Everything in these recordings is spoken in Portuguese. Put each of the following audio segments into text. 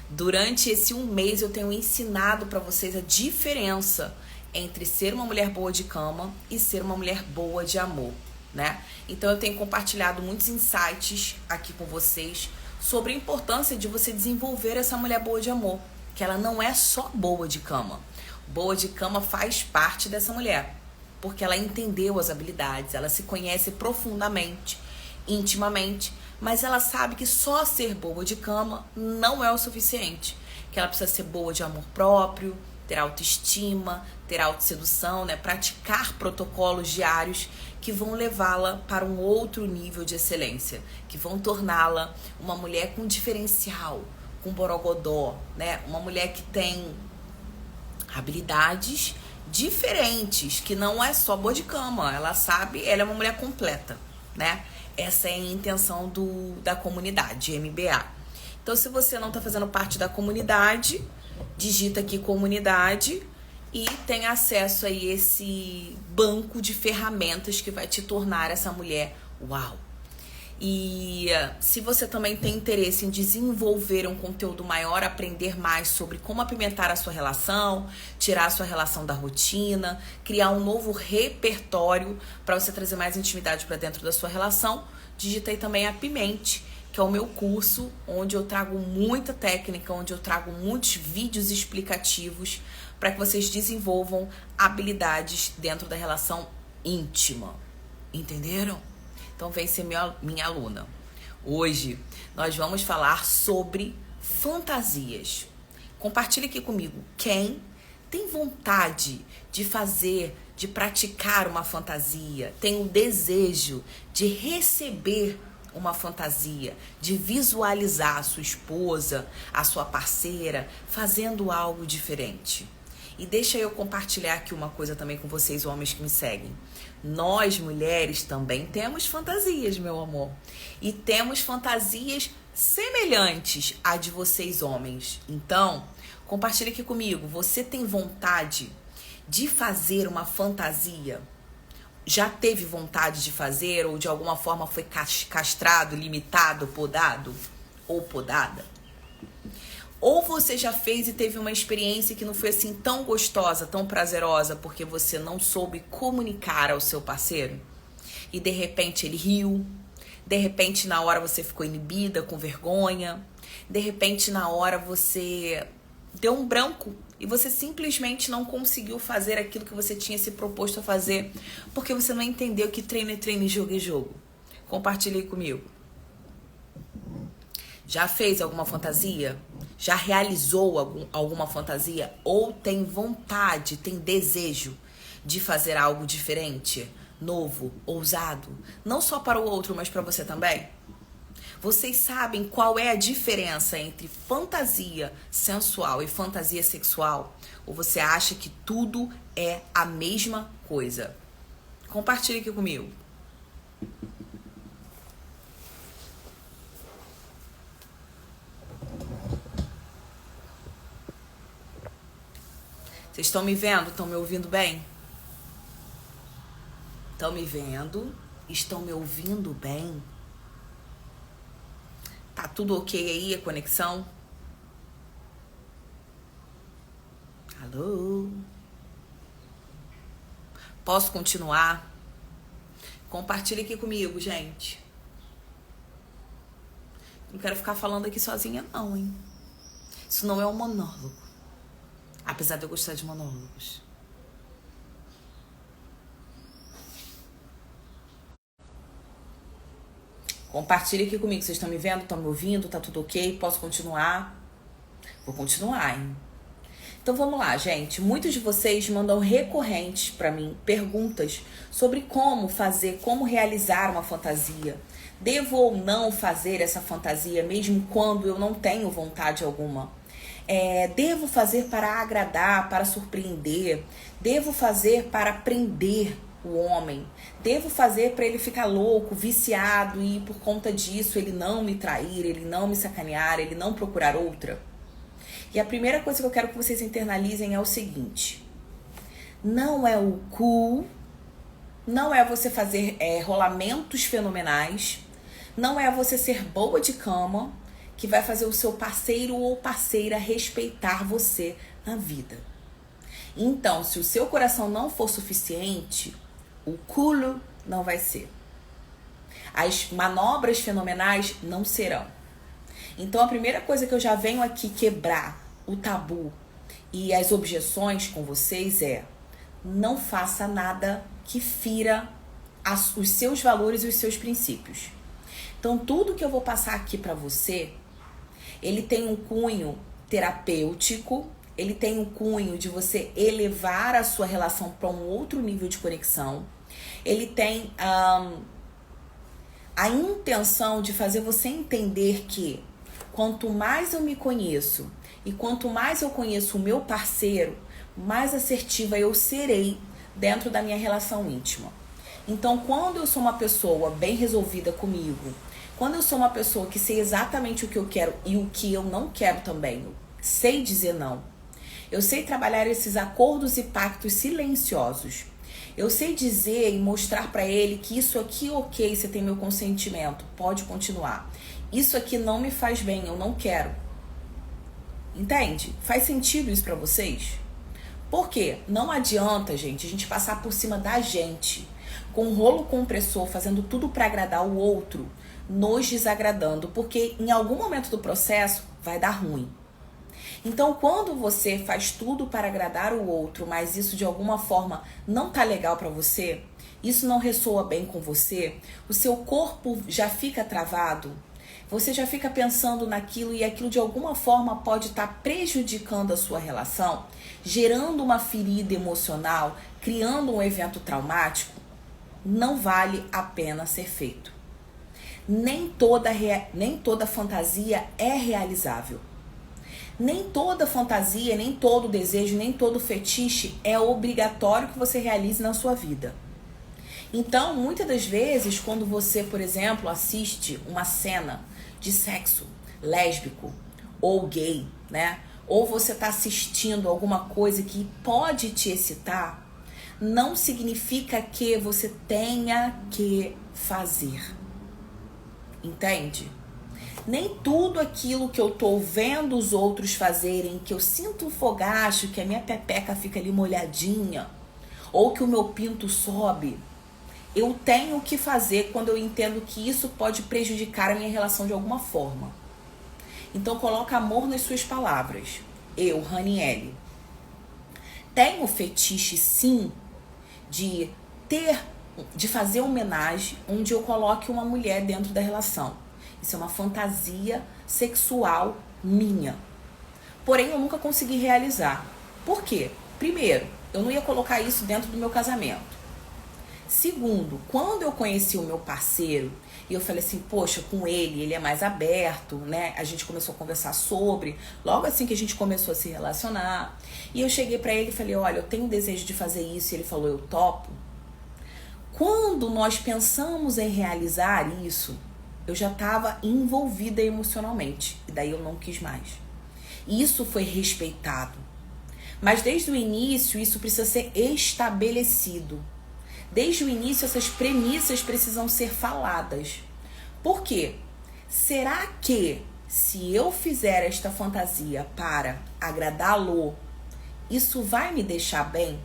Durante esse um mês eu tenho ensinado para vocês a diferença entre ser uma mulher boa de cama e ser uma mulher boa de amor, né? Então eu tenho compartilhado muitos insights aqui com vocês sobre a importância de você desenvolver essa mulher boa de amor, que ela não é só boa de cama. Boa de cama faz parte dessa mulher, porque ela entendeu as habilidades, ela se conhece profundamente, intimamente, mas ela sabe que só ser boa de cama não é o suficiente, que ela precisa ser boa de amor próprio, ter autoestima, ter autossedução, né? Praticar protocolos diários que vão levá-la para um outro nível de excelência, que vão torná-la uma mulher com diferencial, com borogodó, né? Uma mulher que tem habilidades diferentes, que não é só boa de cama, ela sabe, ela é uma mulher completa, né? Essa é a intenção da comunidade MBA. Então, se você não está fazendo parte da comunidade, digita aqui comunidade e tem acesso a esse banco de ferramentas que vai te tornar essa mulher uau. E se você também tem interesse em desenvolver um conteúdo maior, aprender mais sobre como apimentar a sua relação, tirar a sua relação da rotina, criar um novo repertório para você trazer mais intimidade para dentro da sua relação, digita aí também Apimente, que é o meu curso, onde eu trago muita técnica, onde eu trago muitos vídeos explicativos para que vocês desenvolvam habilidades dentro da relação íntima. Entenderam? Então vem ser minha aluna. Hoje nós vamos falar sobre fantasias. Compartilhe aqui comigo. Quem tem vontade de fazer, de praticar uma fantasia, tem o desejo de receber uma fantasia, de visualizar a sua esposa, a sua parceira, fazendo algo diferente. E deixa eu compartilhar aqui uma coisa também com vocês, homens que me seguem. Nós, mulheres, também temos fantasias, meu amor. E temos fantasias semelhantes à de vocês, homens. Então, compartilha aqui comigo. Você tem vontade de fazer uma fantasia? Já teve vontade de fazer ou de alguma forma foi castrado, limitado, podado ou podada? Ou você já fez e teve uma experiência que não foi assim tão gostosa, tão prazerosa, porque você não soube comunicar ao seu parceiro? E de repente ele riu, de repente na hora você ficou inibida, com vergonha, de repente na hora você deu um branco e você simplesmente não conseguiu fazer aquilo que você tinha se proposto a fazer, porque você não entendeu que treino é treino e jogo é jogo. Compartilhe aí comigo. Já fez alguma fantasia? Já realizou alguma fantasia? Ou tem vontade, tem desejo de fazer algo diferente, novo, ousado? Não só para o outro, mas para você também? Vocês sabem qual é a diferença entre fantasia sensual e fantasia sexual? Ou você acha que tudo é a mesma coisa? Compartilhe aqui comigo. Vocês estão me vendo? Estão me ouvindo bem? Estão me vendo? Estão me ouvindo bem? Tá tudo ok aí, a conexão? Alô? Posso continuar? Compartilha aqui comigo, gente. Não quero ficar falando aqui sozinha não, hein? Isso não é um monólogo. Apesar de eu gostar de monólogos. Compartilha aqui comigo. Vocês estão me vendo? Estão me ouvindo? Tá tudo ok? Posso continuar? Vou continuar, hein? Então vamos lá, gente. Muitos de vocês mandam recorrentes pra mim perguntas sobre como fazer, como realizar uma fantasia. Devo ou não fazer essa fantasia mesmo quando eu não tenho vontade alguma? Devo fazer para agradar, para surpreender? Devo fazer para prender o homem? Devo fazer para ele ficar louco, viciado e por conta disso ele não me trair, ele não me sacanear, ele não procurar outra? E a primeira coisa que eu quero que vocês internalizem é o seguinte: não é o cool, não é você fazer rolamentos fenomenais, não é você ser boa de cama que vai fazer o seu parceiro ou parceira respeitar você na vida. Então, se o seu coração não for suficiente, o culo não vai ser. As manobras fenomenais não serão. Então, a primeira coisa que eu já venho aqui quebrar o tabu e as objeções com vocês é: não faça nada que fira os seus valores e os seus princípios. Então, tudo que eu vou passar aqui para você, ele tem um cunho terapêutico, ele tem um cunho de você elevar a sua relação para um outro nível de conexão, ele tem a intenção de fazer você entender que quanto mais eu me conheço e quanto mais eu conheço o meu parceiro, mais assertiva eu serei dentro da minha relação íntima. Então, quando eu sou uma pessoa bem resolvida comigo, quando eu sou uma pessoa que sei exatamente o que eu quero e o que eu não quero também, eu sei dizer não. Eu sei trabalhar esses acordos e pactos silenciosos. Eu sei dizer e mostrar pra ele que isso aqui, ok, você tem meu consentimento, pode continuar. Isso aqui não me faz bem, eu não quero. Entende? Faz sentido isso pra vocês? Por quê? Não adianta, gente, a gente passar por cima da gente, com um rolo compressor, fazendo tudo pra agradar o outro, nos desagradando, porque em algum momento do processo vai dar ruim. Então, quando você faz tudo para agradar o outro, mas isso de alguma forma não tá legal pra você, isso não ressoa bem com você, o seu corpo já fica travado, você já fica pensando naquilo e aquilo de alguma forma pode estar prejudicando a sua relação, gerando uma ferida emocional, criando um evento traumático, não vale a pena ser feito. Nem toda fantasia é realizável. Nem toda fantasia, nem todo desejo, nem todo fetiche é obrigatório que você realize na sua vida. Então, muitas das vezes, quando você, por exemplo, assiste uma cena de sexo lésbico ou gay, né? Ou você está assistindo alguma coisa que pode te excitar, não significa que você tenha que fazer. Entende? Nem tudo aquilo que eu tô vendo os outros fazerem, que eu sinto um fogacho, que a minha pepeca fica ali molhadinha, ou que o meu pinto sobe, eu tenho que fazer quando eu entendo que isso pode prejudicar a minha relação de alguma forma. Então coloca amor nas suas palavras. Eu, Raniele, tenho fetiche sim de fazer homenagem onde eu coloque uma mulher dentro da relação. Isso é uma fantasia sexual minha. Porém, eu nunca consegui realizar. Por quê? Primeiro, eu não ia colocar isso dentro do meu casamento. Segundo, quando eu conheci o meu parceiro e eu falei assim, poxa, com ele é mais aberto, né? A gente começou a conversar sobre, logo assim que a gente começou a se relacionar. E eu cheguei pra ele e falei, olha, eu tenho desejo de fazer isso. E ele falou, eu topo. Quando nós pensamos em realizar isso, eu já estava envolvida emocionalmente. E daí eu não quis mais. E isso foi respeitado. Mas desde o início, isso precisa ser estabelecido. Desde o início, essas premissas precisam ser faladas. Por quê? Será que se eu fizer esta fantasia para agradá-lo, isso vai me deixar bem?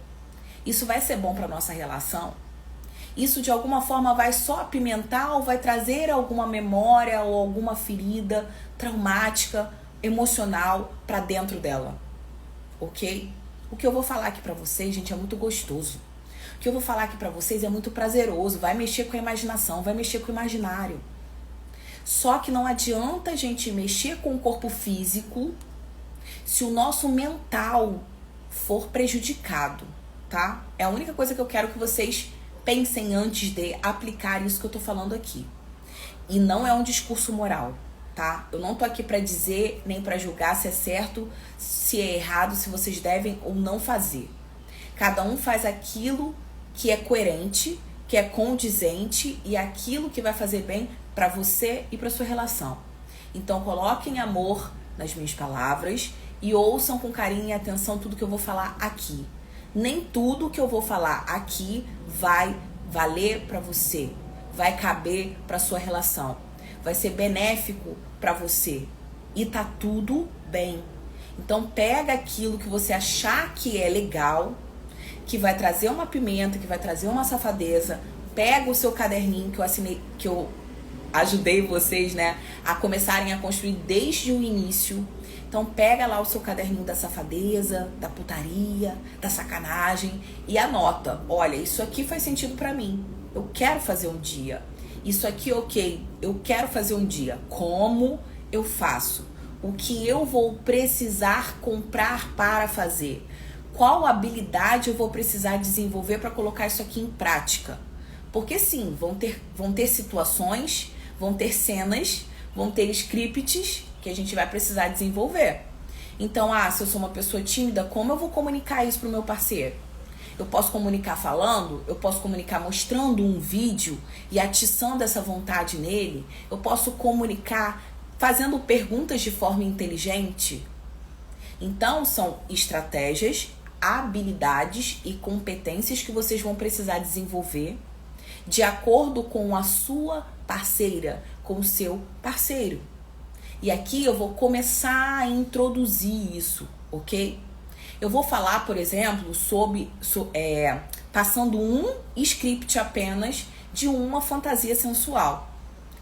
Isso vai ser bom para nossa relação? Isso de alguma forma vai só apimentar ou vai trazer alguma memória ou alguma ferida traumática, emocional para dentro dela? Ok? O que eu vou falar aqui para vocês, gente, é muito gostoso. O que eu vou falar aqui pra vocês é muito prazeroso, vai mexer com a imaginação, vai mexer com o imaginário. Só que não adianta a gente mexer com o corpo físico se o nosso mental for prejudicado, tá? É a única coisa que eu quero que vocês pensem antes de aplicar isso que eu tô falando aqui. E não é um discurso moral, tá? Eu não tô aqui pra dizer nem pra julgar se é certo, se é errado, se vocês devem ou não fazer. Cada um faz aquilo que é coerente, que é condizente e aquilo que vai fazer bem para você e para sua relação. Então coloquem amor nas minhas palavras e ouçam com carinho e atenção tudo que eu vou falar aqui. Nem tudo que eu vou falar aqui vai valer para você, vai caber para sua relação, vai ser benéfico para você, e tá tudo bem. Então pega aquilo que você achar que é legal, que vai trazer uma pimenta, que vai trazer uma safadeza. Pega o seu caderninho que eu assinei, que eu ajudei vocês, né, a começarem a construir desde o início. Então pega lá o seu caderninho da safadeza, da putaria, da sacanagem e anota. Olha, isso aqui faz sentido pra mim. Eu quero fazer um dia. Isso aqui, ok, eu quero fazer um dia. Como eu faço? O que eu vou precisar comprar para fazer? Qual habilidade eu vou precisar desenvolver para colocar isso aqui em prática? Porque sim, vão ter situações, vão ter cenas, vão ter scripts que a gente vai precisar desenvolver. Então, se eu sou uma pessoa tímida, como eu vou comunicar isso pro meu parceiro? Eu posso comunicar falando, eu posso comunicar mostrando um vídeo e atiçando essa vontade nele, eu posso comunicar fazendo perguntas de forma inteligente. Então, são estratégias, habilidades e competências que vocês vão precisar desenvolver de acordo com a sua parceira, com o seu parceiro. E aqui eu vou começar a introduzir isso, ok? Eu vou falar, por exemplo, passando um script apenas de uma fantasia sensual,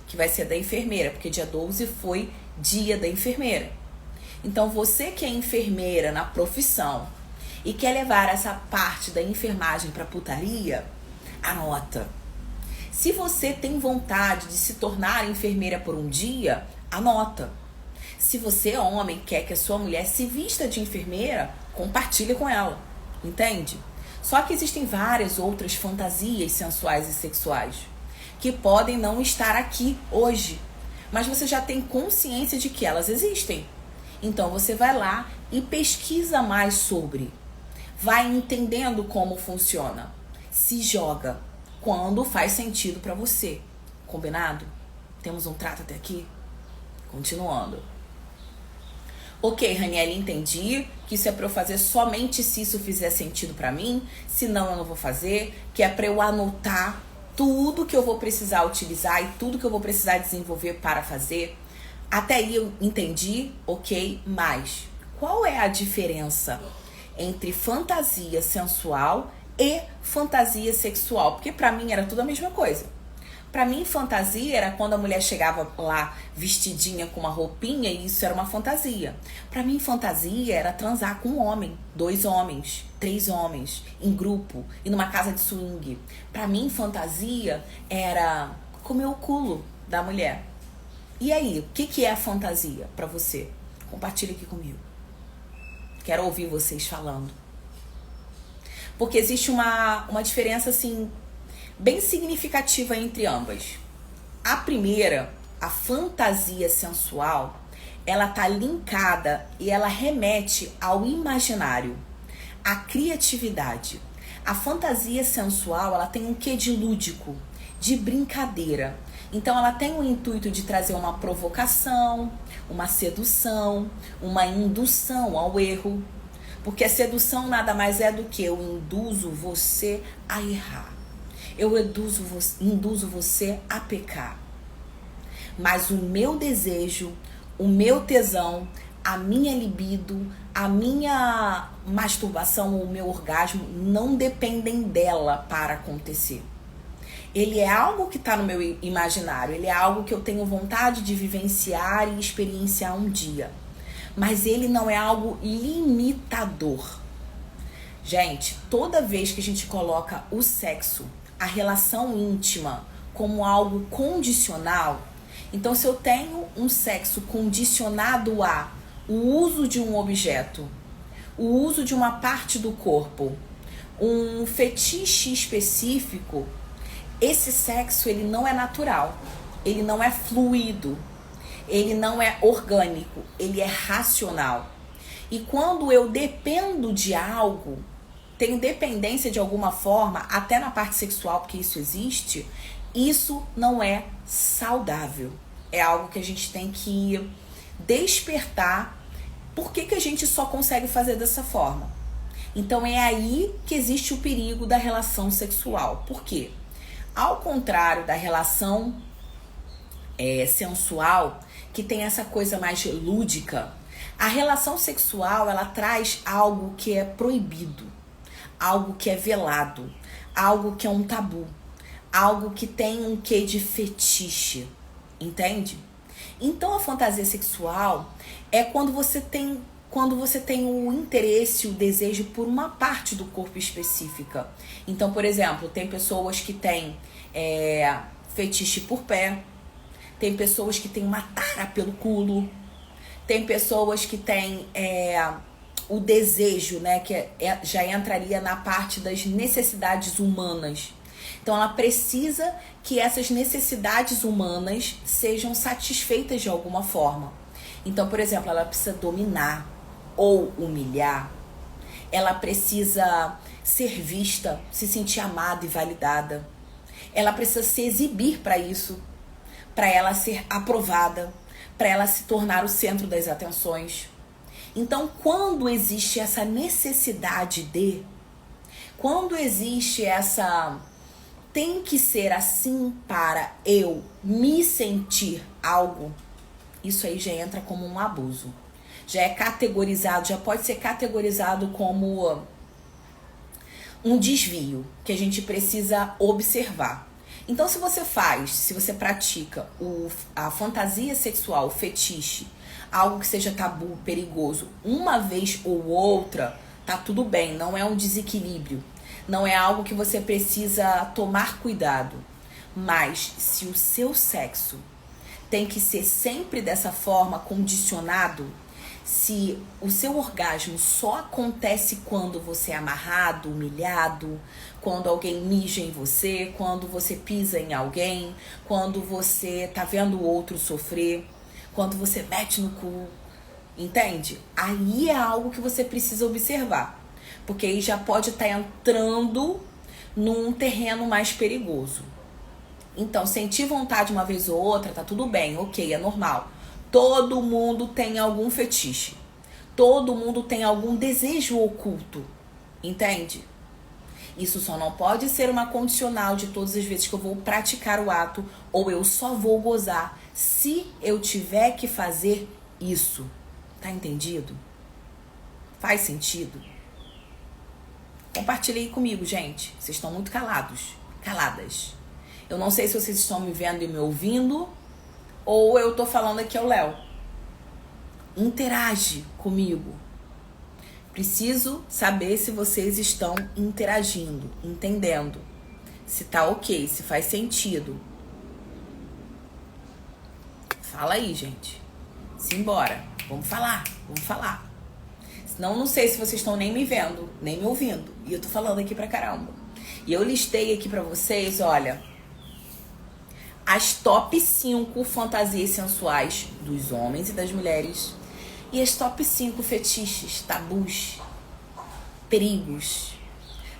que vai ser da enfermeira, porque dia 12 foi dia da enfermeira. Então você que é enfermeira na profissão e quer levar essa parte da enfermagem para putaria, anota. Se você tem vontade de se tornar enfermeira por um dia, anota. Se você é homem e quer que a sua mulher se vista de enfermeira, compartilha com ela, entende? Só que existem várias outras fantasias sensuais e sexuais que podem não estar aqui hoje, mas você já tem consciência de que elas existem. Então você vai lá e pesquisa mais sobre, vai entendendo como funciona, se joga quando faz sentido para você. Combinado? Temos um trato até aqui? Continuando. Ok, Raniele, entendi que isso é para eu fazer somente se isso fizer sentido para mim, senão eu não vou fazer, que é para eu anotar tudo que eu vou precisar utilizar e tudo que eu vou precisar desenvolver para fazer. Até aí eu entendi, ok, mas qual é a diferença entre fantasia sensual e fantasia sexual? Porque pra mim era tudo a mesma coisa. Pra mim, fantasia era quando a mulher chegava lá vestidinha com uma roupinha e isso era uma fantasia. Pra mim, fantasia era transar com um homem, 2 homens, 3 homens, em grupo e numa casa de swing. Pra mim, fantasia era comer o culo da mulher. E aí, o que é a fantasia pra você? Compartilha aqui comigo. Quero ouvir vocês falando. Porque existe uma diferença, assim, bem significativa entre ambas. A primeira, a fantasia sensual, ela tá linkada e ela remete ao imaginário, à criatividade. A fantasia sensual, ela tem um quê de lúdico, de brincadeira. Então ela tem o intuito de trazer uma provocação, uma sedução, uma indução ao erro. Porque a sedução nada mais é do que eu induzo você a errar. Eu induzo você a pecar. Mas o meu desejo, o meu tesão, a minha libido, a minha masturbação ou o meu orgasmo não dependem dela para acontecer. Ele é algo que está no meu imaginário, ele é algo que eu tenho vontade de vivenciar e experienciar um dia. Mas ele não é algo limitador. Gente, toda vez que a gente coloca o sexo, a relação íntima, como algo condicional, então se eu tenho um sexo condicionado a o uso de um objeto, o uso de uma parte do corpo, um fetiche específico, esse sexo ele não é natural, ele não é fluido, ele não é orgânico, ele é racional. E quando eu dependo de algo, tenho dependência de alguma forma, até na parte sexual, porque isso existe, isso não é saudável. É algo que a gente tem que despertar. Por que a gente só consegue fazer dessa forma? Então é aí que existe o perigo da relação sexual. Por quê? Ao contrário da relação sensual, que tem essa coisa mais lúdica, a relação sexual, ela traz algo que é proibido, algo que é velado, algo que é um tabu, algo que tem um quê de fetiche, entende? Então a fantasia sexual é quando você tem o interesse, o desejo por uma parte do corpo específica. Então, por exemplo, tem pessoas que têm fetiche por pé, tem pessoas que têm uma tara pelo culo, tem pessoas que têm o desejo, né, que já entraria na parte das necessidades humanas. Então ela precisa que essas necessidades humanas sejam satisfeitas de alguma forma. Então, por exemplo, ela precisa dominar ou humilhar. Ela precisa ser vista, se sentir amada e validada. Ela precisa se exibir para isso, para ela ser aprovada, para ela se tornar o centro das atenções. Então, quando existe essa necessidade quando existe essa tem que ser assim para eu me sentir algo, isso aí já entra como um abuso. Já é categorizado, já pode ser categorizado como um desvio que a gente precisa observar. Então, se você pratica a fantasia sexual, o fetiche, algo que seja tabu, perigoso, uma vez ou outra, tá tudo bem, não é um desequilíbrio. Não é algo que você precisa tomar cuidado. Mas se o seu sexo tem que ser sempre dessa forma, condicionado, se o seu orgasmo só acontece quando você é amarrado, humilhado, quando alguém mija em você, quando você pisa em alguém, quando você tá vendo o outro sofrer, quando você mete no cu, entende? Aí é algo que você precisa observar. Porque aí já pode estar entrando num terreno mais perigoso. Então, sentir vontade uma vez ou outra, tá tudo bem, ok, é normal. Todo mundo tem algum fetiche. Todo mundo tem algum desejo oculto, entende? Isso só não pode ser uma condicional de todas as vezes que eu vou praticar o ato ou eu só vou gozar se eu tiver que fazer isso. Tá entendido? Faz sentido? Compartilhe aí comigo, gente. Vocês estão muito caladas. Eu não sei se vocês estão me vendo e me ouvindo ou eu tô falando aqui ao Léo. Interage comigo. Preciso saber se vocês estão interagindo, entendendo. Se tá ok, se faz sentido. Fala aí, gente. Simbora. Vamos falar. Senão, não sei se vocês estão nem me vendo, nem me ouvindo. E eu tô falando aqui pra caramba. E eu listei aqui pra vocês, olha, as top 5 fantasias sensuais dos homens e das mulheres. E as top 5 fetiches, tabus, perigos,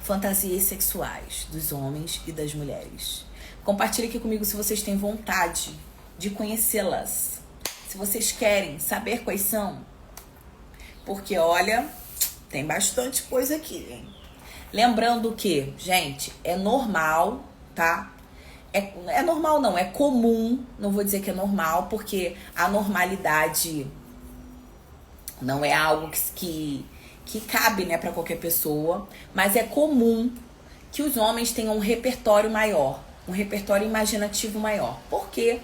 fantasias sexuais dos homens e das mulheres. Compartilhe aqui comigo se vocês têm vontade de conhecê-las. Se vocês querem saber quais são. Porque, olha, tem bastante coisa aqui, hein? Lembrando que, gente, é normal, tá? É normal não, é comum. Não vou dizer que é normal, porque a normalidade não é algo que cabe, né, pra qualquer pessoa. Mas é comum que os homens tenham um repertório maior, um repertório imaginativo maior. Por quê?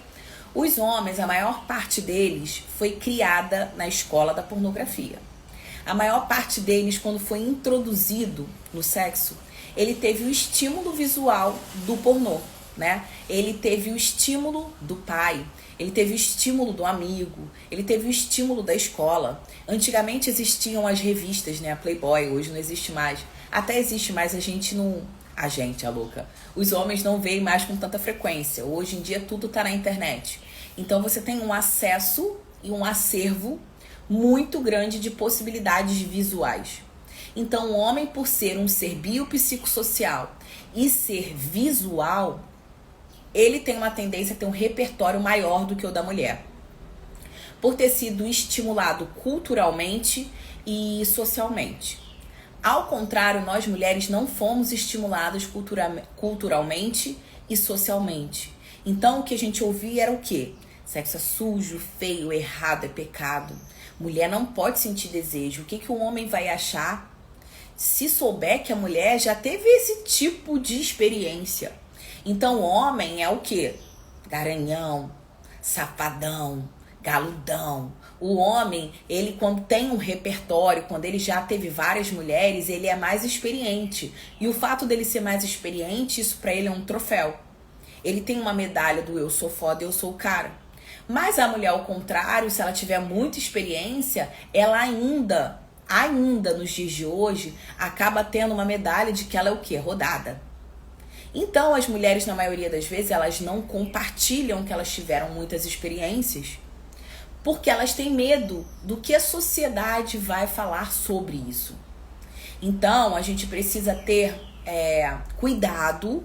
Os homens, a maior parte deles foi criada na escola da pornografia. A maior parte deles, quando foi introduzido no sexo, ele teve o estímulo visual do pornô, né? Ele teve o estímulo do pai, ele teve o estímulo do amigo, ele teve o estímulo da escola. Antigamente existiam as revistas, né? A Playboy, hoje não existe mais. Até existe, mas a gente, a louca. Os homens não veem mais com tanta frequência. Hoje em dia tudo tá na internet. Então você tem um acesso e um acervo muito grande de possibilidades visuais. Então o homem, por ser um ser biopsicossocial e ser visual, ele tem uma tendência a ter um repertório maior do que o da mulher. Por ter sido estimulado culturalmente e socialmente. Ao contrário, nós mulheres não fomos estimuladas culturalmente e socialmente. Então o que a gente ouvia era o quê? Sexo é sujo, feio, errado, é pecado. Mulher não pode sentir desejo. O que o homem vai achar se souber que a mulher já teve esse tipo de experiência? Então o homem é o quê? Garanhão, safadão, galudão. O homem, ele quando tem um repertório, quando ele já teve várias mulheres, ele é mais experiente. E o fato dele ser mais experiente, isso pra ele é um troféu. Ele tem uma medalha do eu sou foda, eu sou o cara. Mas a mulher, ao contrário, se ela tiver muita experiência, ela ainda nos dias de hoje, acaba tendo uma medalha de que ela é o quê? Rodada. Então, as mulheres, na maioria das vezes, elas não compartilham que elas tiveram muitas experiências, porque elas têm medo do que a sociedade vai falar sobre isso. Então, a gente precisa ter cuidado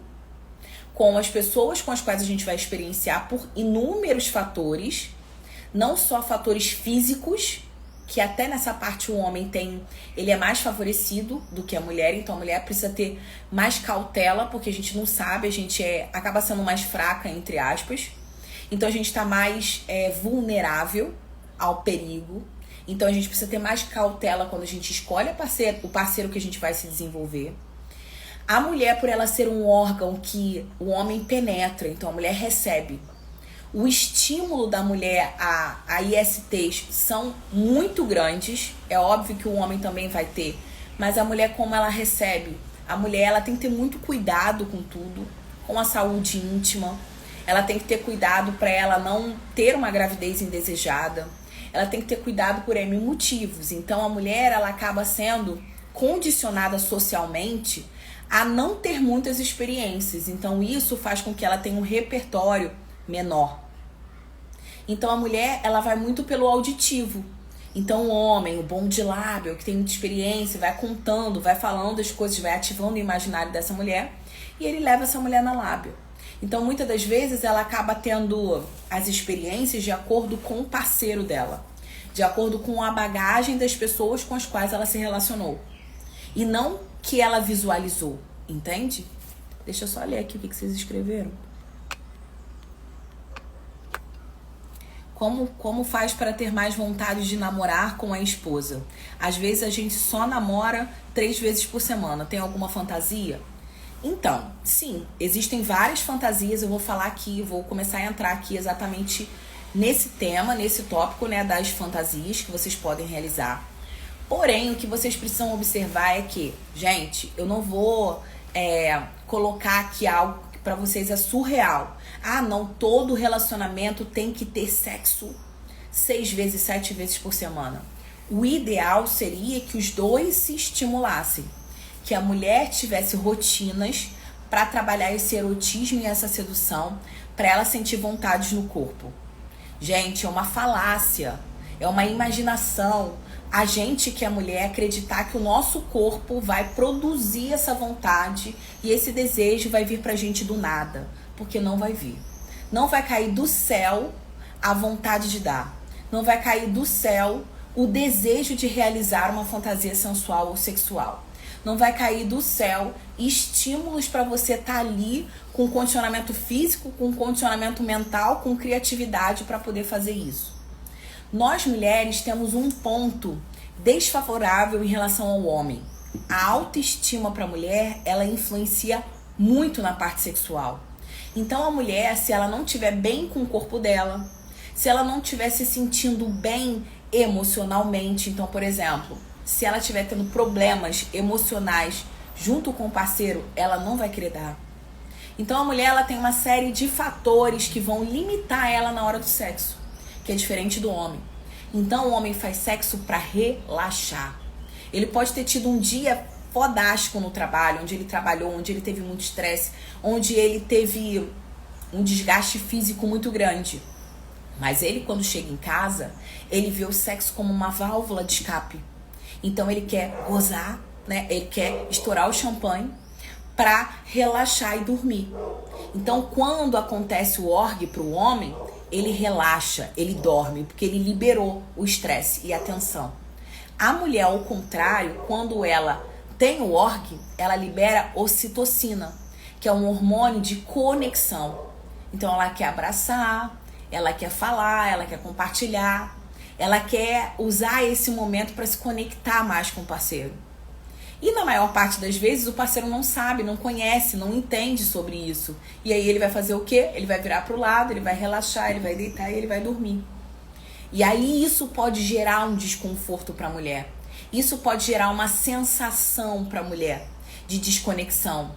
com as pessoas com as quais a gente vai experienciar por inúmeros fatores, não só fatores físicos, que até nessa parte o homem ele é mais favorecido do que a mulher, então a mulher precisa ter mais cautela, porque a gente não sabe, a gente acaba sendo mais fraca, entre aspas, então a gente está mais vulnerável ao perigo, então a gente precisa ter mais cautela quando a gente escolhe o parceiro que a gente vai se desenvolver. A mulher, por ela ser um órgão que o homem penetra, então a mulher recebe. O estímulo da mulher a ISTs são muito grandes. É óbvio que o homem também vai ter. Mas a mulher, como ela recebe, a mulher ela tem que ter muito cuidado com tudo, com a saúde íntima. Ela tem que ter cuidado para ela não ter uma gravidez indesejada. Ela tem que ter cuidado por N motivos. Então a mulher ela acaba sendo condicionada socialmente a não ter muitas experiências. Então isso faz com que ela tenha um repertório menor. Então a mulher, ela vai muito pelo auditivo. Então o homem, o bom de lábio, que tem muita experiência, vai contando, vai falando as coisas, vai ativando o imaginário dessa mulher e ele leva essa mulher na lábio. Então muitas das vezes ela acaba tendo as experiências de acordo com o parceiro dela, de acordo com a bagagem das pessoas com as quais ela se relacionou. E não que ela visualizou, entende? Deixa eu só ler aqui o que vocês escreveram. Como faz para ter mais vontade de namorar com a esposa? Às vezes a gente só namora 3 vezes por semana. Tem alguma fantasia? Então, sim, existem várias fantasias. Eu vou falar aqui, vou começar a entrar aqui exatamente nesse tema, nesse tópico, né, das fantasias que vocês podem realizar. Porém, o que vocês precisam observar é que, gente, eu não vou colocar aqui algo que pra vocês é surreal. Ah, não, todo relacionamento tem que ter sexo 6 vezes, 7 vezes por semana. O ideal seria que os dois se estimulassem. Que a mulher tivesse rotinas para trabalhar esse erotismo e essa sedução, para ela sentir vontades no corpo. Gente, é uma falácia, é uma imaginação. A gente que é mulher acreditar que o nosso corpo vai produzir essa vontade e esse desejo vai vir pra gente do nada, porque não vai vir. Não vai cair do céu a vontade de dar. Não vai cair do céu o desejo de realizar uma fantasia sensual ou sexual. Não vai cair do céu estímulos para você estar ali com condicionamento físico, com condicionamento mental, com criatividade para poder fazer isso. Nós mulheres temos um ponto desfavorável em relação ao homem. A autoestima para a mulher, ela influencia muito na parte sexual. Então a mulher, se ela não estiver bem com o corpo dela, se ela não estiver se sentindo bem emocionalmente, então, por exemplo, se ela estiver tendo problemas emocionais junto com o parceiro, ela não vai querer dar. Então a mulher ela tem uma série de fatores que vão limitar ela na hora do sexo, que é diferente do homem. Então o homem faz sexo para relaxar. Ele pode ter tido um dia fodástico no trabalho, onde ele trabalhou, onde ele teve muito estresse, onde ele teve um desgaste físico muito grande. Mas ele, quando chega em casa, ele vê o sexo como uma válvula de escape. Então ele quer gozar, né? Ele quer estourar o champanhe para relaxar e dormir. Então quando acontece o orgue para o homem, ele relaxa, ele dorme, porque ele liberou o estresse e a tensão. A mulher, ao contrário, quando ela tem o orgue, ela libera ocitocina, que é um hormônio de conexão. Então ela quer abraçar, ela quer falar, ela quer compartilhar, ela quer usar esse momento para se conectar mais com o parceiro. E na maior parte das vezes o parceiro não sabe, não conhece, não entende sobre isso. E aí ele vai fazer o quê? Ele vai virar pro lado, ele vai relaxar, ele vai deitar e ele vai dormir. E aí isso pode gerar um desconforto para a mulher. Isso pode gerar uma sensação para a mulher de desconexão,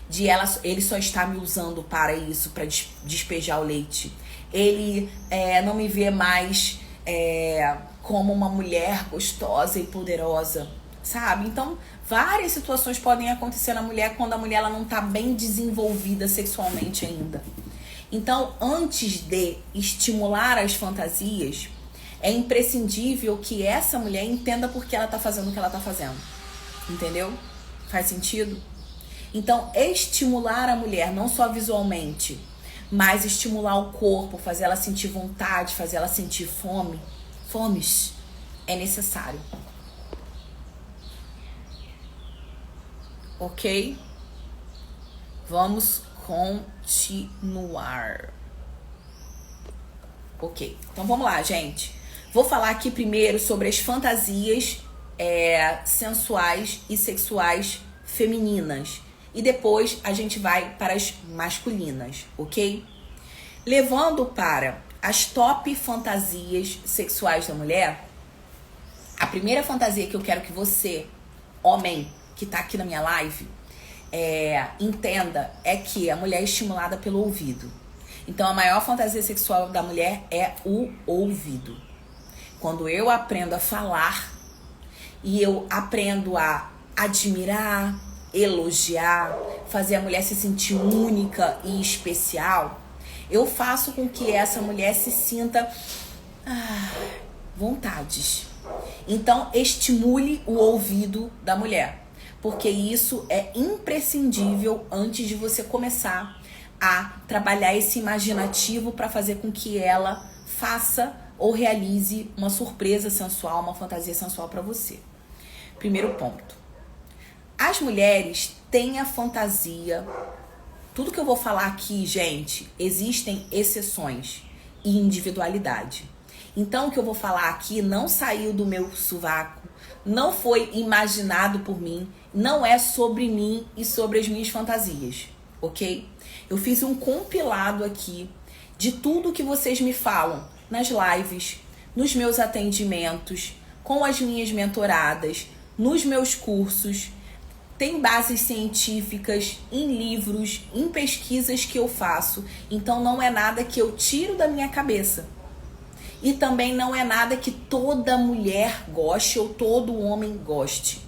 de ele só está me usando para isso, para despejar o leite. Ele não me vê mais como uma mulher gostosa e poderosa, sabe? Então, várias situações podem acontecer na mulher quando a mulher ela não está bem desenvolvida sexualmente ainda. Então, antes de estimular as fantasias, é imprescindível que essa mulher entenda por que ela está fazendo o que ela está fazendo. Entendeu? Faz sentido? Então, estimular a mulher, não só visualmente, mas estimular o corpo, fazer ela sentir vontade, fazer ela sentir fomes, é necessário. Ok? Vamos continuar. Ok, então vamos lá, gente. Vou falar aqui primeiro sobre as fantasias sensuais e sexuais femininas. E depois a gente vai para as masculinas, ok? Levando para as top fantasias sexuais da mulher, a primeira fantasia que eu quero que você, homem, que tá aqui na minha live, entenda é que a mulher é estimulada pelo ouvido. Então a maior fantasia sexual da mulher é o ouvido. Quando eu aprendo a falar e eu aprendo a admirar, elogiar, fazer a mulher se sentir única e especial, eu faço com que essa mulher se sinta vontades. Então estimule o ouvido da mulher, porque isso é imprescindível antes de você começar a trabalhar esse imaginativo para fazer com que ela faça ou realize uma surpresa sensual, uma fantasia sensual para você. Primeiro ponto. As mulheres têm a fantasia. Tudo que eu vou falar aqui, gente, existem exceções e individualidade. Então, o que eu vou falar aqui não saiu do meu sovaco, não foi imaginado por mim, não é sobre mim e sobre as minhas fantasias, ok? Eu fiz um compilado aqui de tudo que vocês me falam nas lives, nos meus atendimentos, com as minhas mentoradas, nos meus cursos. Tem bases científicas em livros, em pesquisas que eu faço. Então não é nada que eu tiro da minha cabeça. E também não é nada que toda mulher goste ou todo homem goste.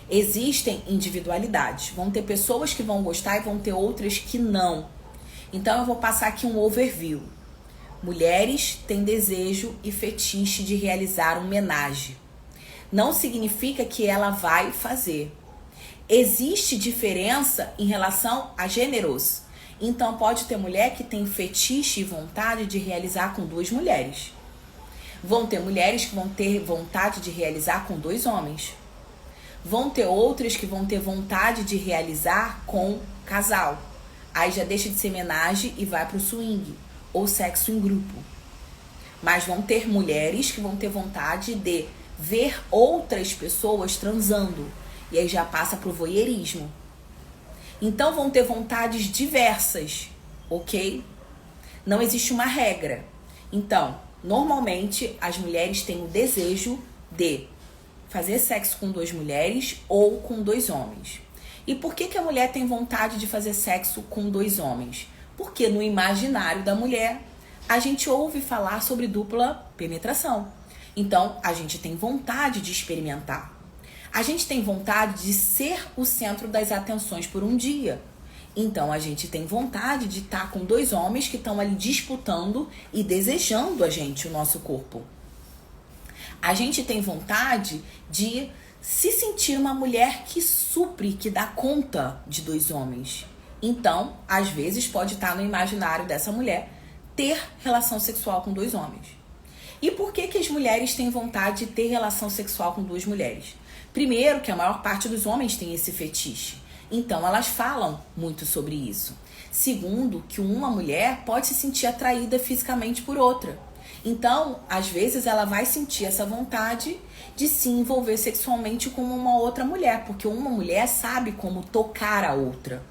Existem individualidades. Vão ter pessoas que vão gostar e vão ter outras que não. Então eu vou passar aqui um overview. Mulheres têm desejo e fetiche de realizar um homenagem. Não significa que ela vai fazer. Existe diferença em relação a gêneros. Então pode ter mulher que tem fetiche e vontade de realizar com 2 mulheres. Vão ter mulheres que vão ter vontade de realizar com 2 homens. Vão ter outras que vão ter vontade de realizar com casal. Aí já deixa de ser homenagem e vai pro swing ou sexo em grupo. Mas vão ter mulheres que vão ter vontade de ver outras pessoas transando. E aí já passa pro voyeurismo. Então vão ter vontades diversas, ok? Não existe uma regra. Então, normalmente as mulheres têm o desejo de fazer sexo com 2 mulheres ou com 2 homens. E por que a mulher tem vontade de fazer sexo com 2 homens? Porque no imaginário da mulher, a gente ouve falar sobre dupla penetração. Então, a gente tem vontade de experimentar. A gente tem vontade de ser o centro das atenções por um dia. Então, a gente tem vontade de estar com 2 homens que estão ali disputando e desejando a gente, o nosso corpo. A gente tem vontade de se sentir uma mulher que supre, que dá conta de 2 homens. Então, às vezes, pode estar no imaginário dessa mulher ter relação sexual com 2 homens. E por que as mulheres têm vontade de ter relação sexual com 2 mulheres? Primeiro, que a maior parte dos homens tem esse fetiche. Então, elas falam muito sobre isso. Segundo, que uma mulher pode se sentir atraída fisicamente por outra. Então, às vezes, ela vai sentir essa vontade de se envolver sexualmente com uma outra mulher, porque uma mulher sabe como tocar a outra.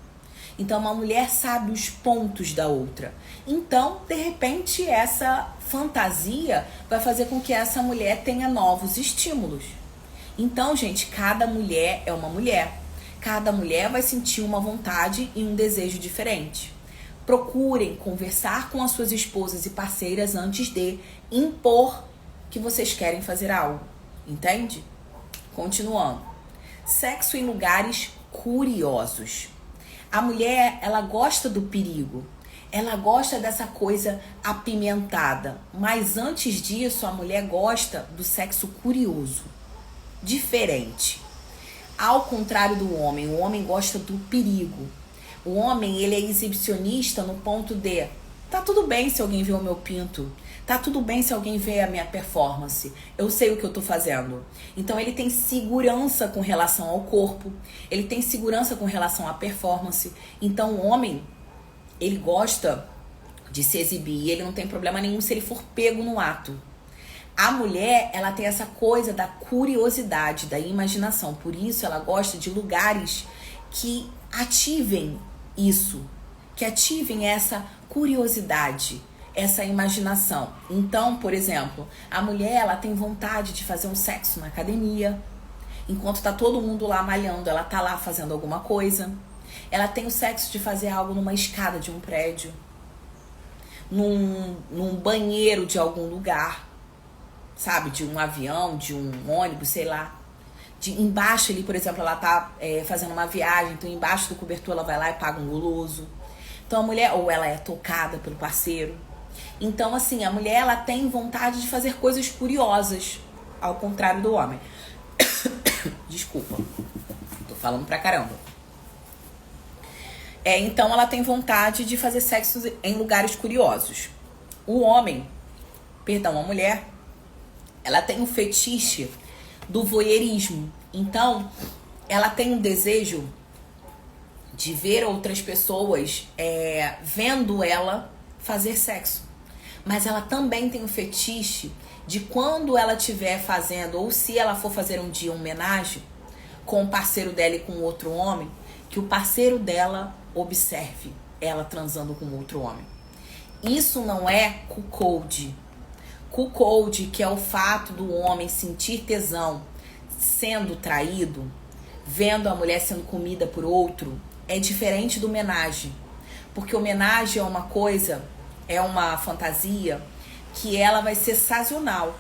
Então, uma mulher sabe os pontos da outra. Então, de repente, essa fantasia vai fazer com que essa mulher tenha novos estímulos. Então, gente, cada mulher é uma mulher. Cada mulher vai sentir uma vontade e um desejo diferente. Procurem conversar com as suas esposas e parceiras antes de impor que vocês querem fazer algo. Entende? Continuando. Sexo em lugares curiosos. A mulher, ela gosta do perigo. Ela gosta dessa coisa apimentada. Mas antes disso, a mulher gosta do sexo curioso. Diferente. Ao contrário do homem, o homem gosta do perigo. O homem, ele é exibicionista no ponto de tá tudo bem se alguém vê o meu pinto. Tá tudo bem se alguém vê a minha performance. Eu sei o que eu tô fazendo. Então ele tem segurança com relação ao corpo. Ele tem segurança com relação à performance. Então o homem, ele gosta de se exibir. E ele não tem problema nenhum se ele for pego no ato. A mulher, ela tem essa coisa da curiosidade, da imaginação. Por isso ela gosta de lugares que ativem isso, que ativem essa curiosidade, essa imaginação. Então, por exemplo, a mulher, ela tem vontade de fazer um sexo na academia. Enquanto tá todo mundo lá malhando, ela tá lá fazendo alguma coisa. Ela tem o sexo de fazer algo numa escada de um prédio, num banheiro de algum lugar, sabe? De um avião, de um ônibus, sei lá. Embaixo ali, por exemplo, ela tá fazendo uma viagem, então embaixo do cobertor ela vai lá e paga um guloso. Então a mulher, ou ela é tocada pelo parceiro. Então assim, a mulher, ela tem vontade de fazer coisas curiosas, ao contrário do homem. Desculpa, tô falando pra caramba. Então ela tem vontade de fazer sexo em lugares curiosos. A mulher, ela tem um fetiche do voyeurismo. Então, ela tem um desejo de ver outras pessoas vendo ela fazer sexo. Mas ela também tem um fetiche de quando ela estiver fazendo, ou se ela for fazer um dia um homenagem com o parceiro dela e com outro homem, que o parceiro dela observe ela transando com outro homem. Isso não é cuckold. Cuckold, que é o fato do homem sentir tesão sendo traído, vendo a mulher sendo comida por outro, é diferente do homenagem. Porque homenagem é uma coisa, é uma fantasia que ela vai ser sazonal.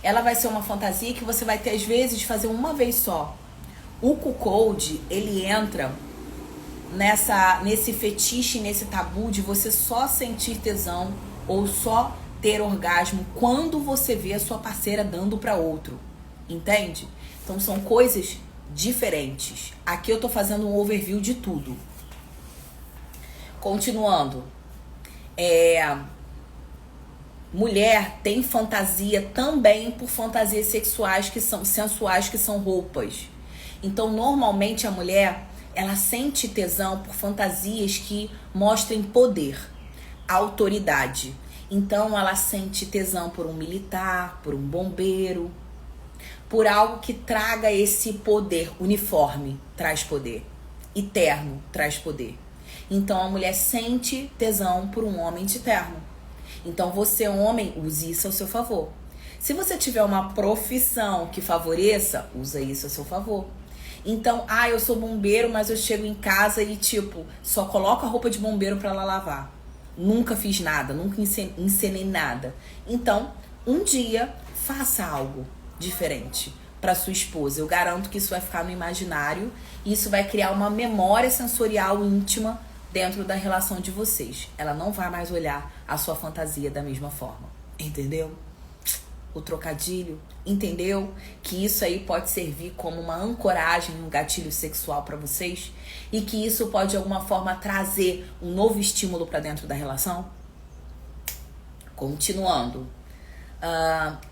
Ela vai ser uma fantasia que você vai ter, às vezes, de fazer uma vez só. O cuckold, ele entra nesse fetiche, nesse tabu de você só sentir tesão ou só ter orgasmo quando você vê a sua parceira dando para outro. Entende? Então são coisas diferentes. Aqui eu tô fazendo um overview de tudo. Continuando. Mulher tem fantasia também por fantasias sexuais que são sensuais, que são roupas. Então normalmente a mulher, ela sente tesão por fantasias que mostrem poder, autoridade. Então ela sente tesão por um militar, por um bombeiro, por algo que traga esse poder. Uniforme traz poder, e terno traz poder. Então a mulher sente tesão por um homem de terno. Então você, homem, use isso ao seu favor. Se você tiver uma profissão que favoreça, usa isso a seu favor. Então, eu sou bombeiro, mas eu chego em casa e só coloco a roupa de bombeiro pra ela lavar. Nunca fiz nada, nunca encenei nada. Então, um dia, faça algo diferente para sua esposa. Eu garanto que isso vai ficar no imaginário e isso vai criar uma memória sensorial íntima dentro da relação de vocês. Ela não vai mais olhar a sua fantasia da mesma forma. Entendeu? O trocadilho, entendeu? Que isso aí pode servir como uma ancoragem, um gatilho sexual para vocês e que isso pode de alguma forma trazer um novo estímulo para dentro da relação? Continuando.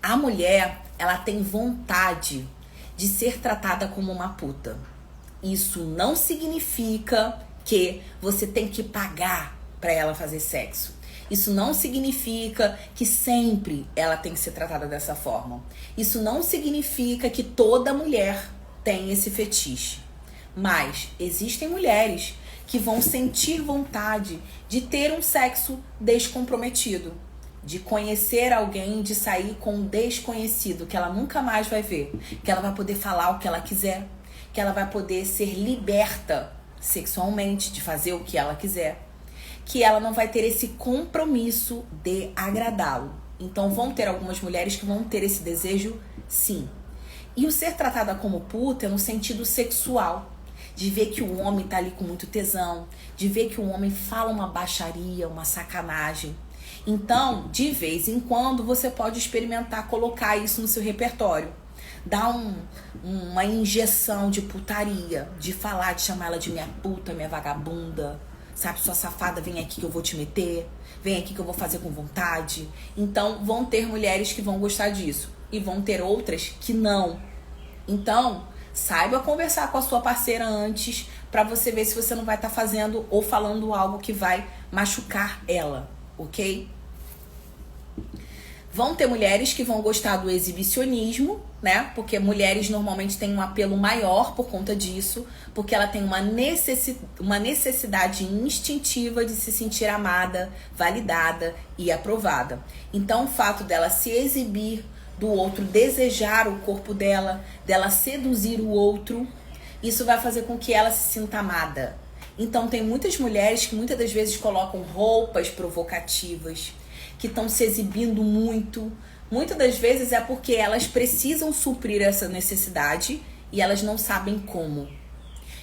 A mulher, ela tem vontade de ser tratada como uma puta. Isso não significa que você tem que pagar para ela fazer sexo. Isso não significa que sempre ela tem que ser tratada dessa forma. Isso não significa que toda mulher tem esse fetiche. Mas existem mulheres que vão sentir vontade de ter um sexo descomprometido, de conhecer alguém, de sair com um desconhecido que ela nunca mais vai ver, que ela vai poder falar o que ela quiser, que ela vai poder ser liberta sexualmente, de fazer o que ela quiser, que ela não vai ter esse compromisso de agradá-lo. Então vão ter algumas mulheres que vão ter esse desejo, sim. E o ser tratada como puta é no sentido sexual, de ver que o homem tá ali com muito tesão, de ver que o homem fala uma baixaria, uma sacanagem. Então, de vez em quando, você pode experimentar colocar isso no seu repertório. Dar uma injeção de putaria, de falar, de chamar ela de minha puta, minha vagabunda, sabe, sua safada, vem aqui que eu vou te meter, vem aqui que eu vou fazer com vontade. Então, vão ter mulheres que vão gostar disso e vão ter outras que não. Então, saiba conversar com a sua parceira antes para você ver se você não vai estar fazendo ou falando algo que vai machucar ela, ok? Vão ter mulheres que vão gostar do exibicionismo, né? Porque mulheres normalmente têm um apelo maior por conta disso, porque ela tem uma necessidade instintiva de se sentir amada, validada e aprovada. Então, o fato dela se exibir, do outro desejar o corpo dela, dela seduzir o outro, isso vai fazer com que ela se sinta amada. Então, tem muitas mulheres que muitas das vezes colocam roupas provocativas, que estão se exibindo muito. Muitas das vezes é porque elas precisam suprir essa necessidade e elas não sabem como.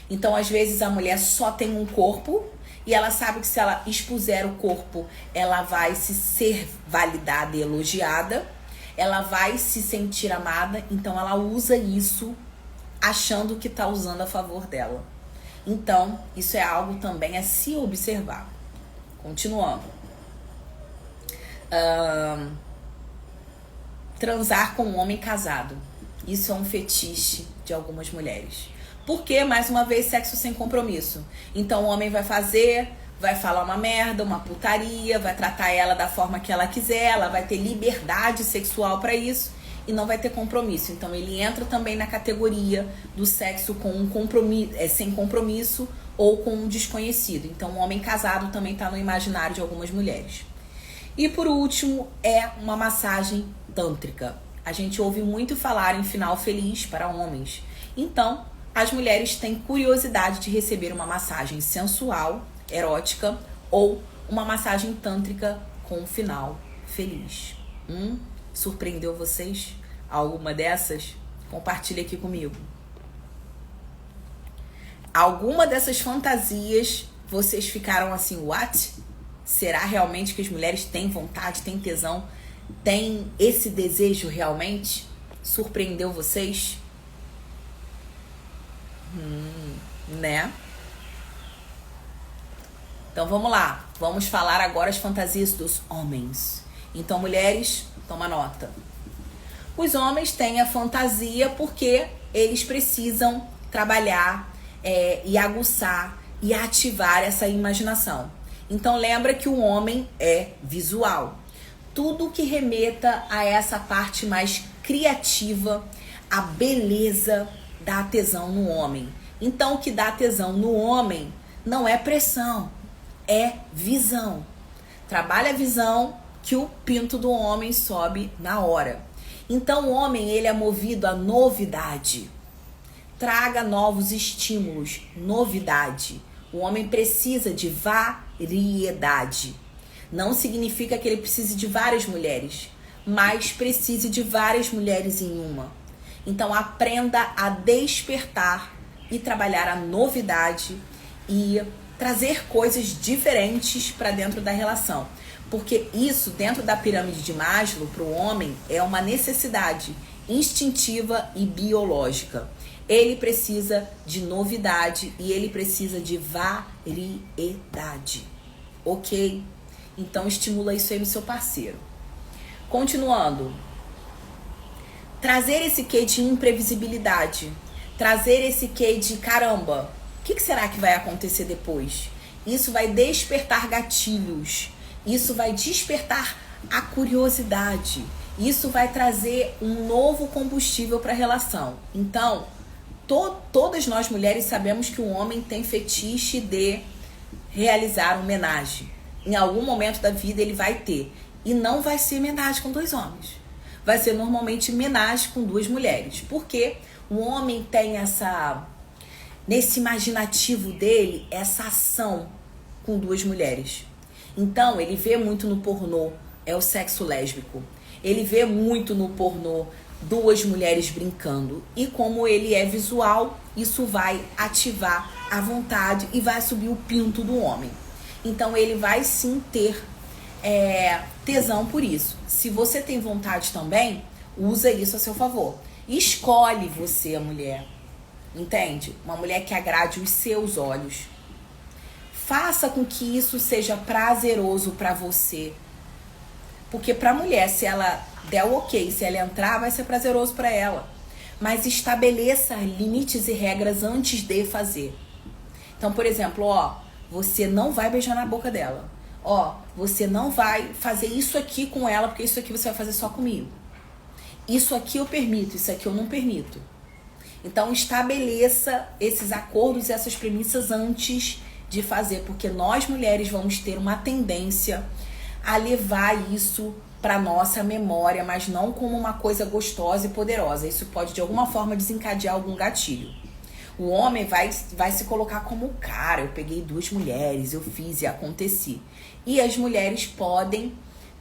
Então, às vezes, a mulher só tem um corpo e ela sabe que se ela expuser o corpo, ela vai se ser validada e elogiada, ela vai se sentir amada, então ela usa isso achando que está usando a favor dela. Então, isso é algo também a se observar. Continuando. Transar com um homem casado. Isso é um fetiche de algumas mulheres. Porque, mais uma vez, sexo sem compromisso. Então, o homem vai fazer, vai falar uma merda, uma putaria, vai tratar ela da forma que ela quiser, ela vai ter liberdade sexual para isso e não vai ter compromisso. Então, ele entra também na categoria do sexo com um compromisso, sem compromisso ou com um desconhecido. Então, o homem casado também está no imaginário de algumas mulheres. E por último, é uma massagem tântrica. A gente ouve muito falar em final feliz para homens. Então, as mulheres têm curiosidade de receber uma massagem sensual, erótica, ou uma massagem tântrica com um final feliz. Surpreendeu vocês? Alguma dessas? Compartilha aqui comigo. Alguma dessas fantasias vocês ficaram assim, what? Será realmente que as mulheres têm vontade, têm tesão, têm esse desejo realmente? Surpreendeu vocês? Né? Então vamos lá. Vamos falar agora as fantasias dos homens. Então, mulheres, toma nota. Os homens têm a fantasia porque eles precisam trabalhar e aguçar e ativar essa imaginação. Então lembra que o homem é visual. Tudo que remeta a essa parte mais criativa, a beleza dá tesão no homem. Então o que dá tesão no homem não é pressão, é visão. Trabalha a visão que o pinto do homem sobe na hora. Então o homem, ele é movido à novidade. Traga novos estímulos, novidade. O homem precisa de variedade. Não significa que ele precise de várias mulheres, mas precise de várias mulheres em uma. Então aprenda a despertar e trabalhar a novidade e trazer coisas diferentes para dentro da relação. Porque isso, dentro da pirâmide de Maslow, para o homem, é uma necessidade instintiva e biológica. Ele precisa de novidade e ele precisa de variedade. Ok? Então estimula isso aí no seu parceiro. Continuando. Trazer esse quê de imprevisibilidade. Trazer esse quê de caramba. que será que vai acontecer depois? Isso vai despertar gatilhos. Isso vai despertar a curiosidade. Isso vai trazer um novo combustível para a relação. Então, todas nós mulheres sabemos que o homem tem fetiche de realizar homenagem. Em algum momento da vida ele vai ter. E não vai ser homenagem com 2 homens. Vai ser normalmente homenagem com 2 mulheres. Porque o homem tem nesse imaginativo dele, essa ação com 2 mulheres. Então, ele vê muito no pornô, é o sexo lésbico. Ele vê muito no pornô 2 mulheres brincando. E como ele é visual, isso vai ativar a vontade e vai subir o pinto do homem. Então, ele vai sim ter tesão por isso. Se você tem vontade também, usa isso a seu favor. Escolhe você, a mulher. Entende? Uma mulher que agrade os seus olhos. Faça com que isso seja prazeroso pra você. Porque pra mulher, se ela der o ok, se ela entrar, vai ser prazeroso pra ela. Mas estabeleça limites e regras antes de fazer. Então, por exemplo, você não vai beijar na boca dela. Você não vai fazer isso aqui com ela, porque isso aqui você vai fazer só comigo. Isso aqui eu permito, isso aqui eu não permito. Então, estabeleça esses acordos e essas premissas antes de fazer, porque nós mulheres vamos ter uma tendência a levar isso para nossa memória, mas não como uma coisa gostosa e poderosa. Isso pode de alguma forma desencadear algum gatilho. O homem vai se colocar como cara, eu peguei 2 mulheres, eu fiz e aconteci. E as mulheres podem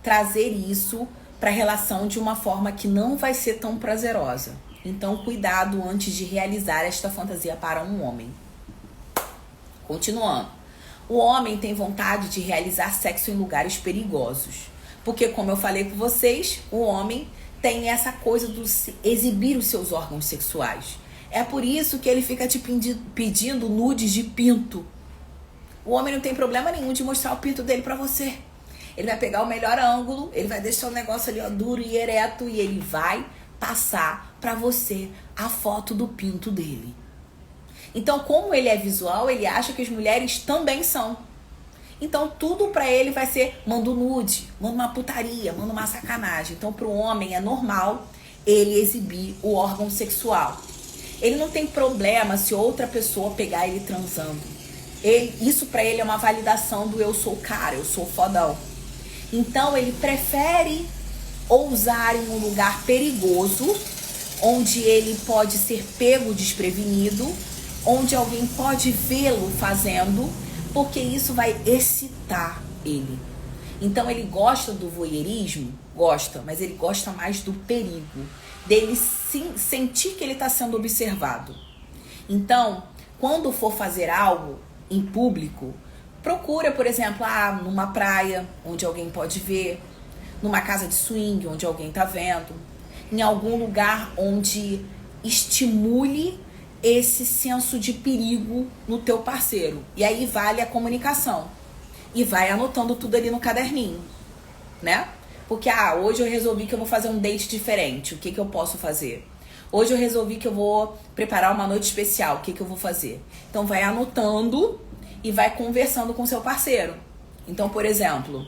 trazer isso para a relação de uma forma que não vai ser tão prazerosa. Então, cuidado antes de realizar esta fantasia para um homem. Continuando. O homem tem vontade de realizar sexo em lugares perigosos. Porque, como eu falei com vocês, o homem tem essa coisa de exibir os seus órgãos sexuais. É por isso que ele fica te pedindo nudes de pinto. O homem não tem problema nenhum de mostrar o pinto dele pra você. Ele vai pegar o melhor ângulo, ele vai deixar o negócio ali duro e ereto e ele vai passar pra você a foto do pinto dele. Então, como ele é visual, ele acha que as mulheres também são. Então, tudo pra ele vai ser, manda um nude, manda uma putaria, manda uma sacanagem. Então, pro homem é normal ele exibir o órgão sexual. Ele não tem problema se outra pessoa pegar ele transando. Isso pra ele é uma validação do eu sou o cara, eu sou o fodão. Então, ele prefere ousar em um lugar perigoso, onde ele pode ser pego desprevenido, onde alguém pode vê-lo fazendo, porque isso vai excitar ele. Então ele gosta do voyeurismo? Gosta, mas ele gosta mais do perigo, dele sentir que ele está sendo observado. Então, quando for fazer algo em público, procura, por exemplo, numa praia, onde alguém pode ver, numa casa de swing, onde alguém está vendo, em algum lugar onde estimule esse senso de perigo no teu parceiro. E aí vale a comunicação. E vai anotando tudo ali no caderninho, né? Porque, hoje eu resolvi que eu vou fazer um date diferente. O que eu posso fazer? Hoje eu resolvi que eu vou preparar uma noite especial. O que eu vou fazer? Então vai anotando e vai conversando com seu parceiro. Então, por exemplo,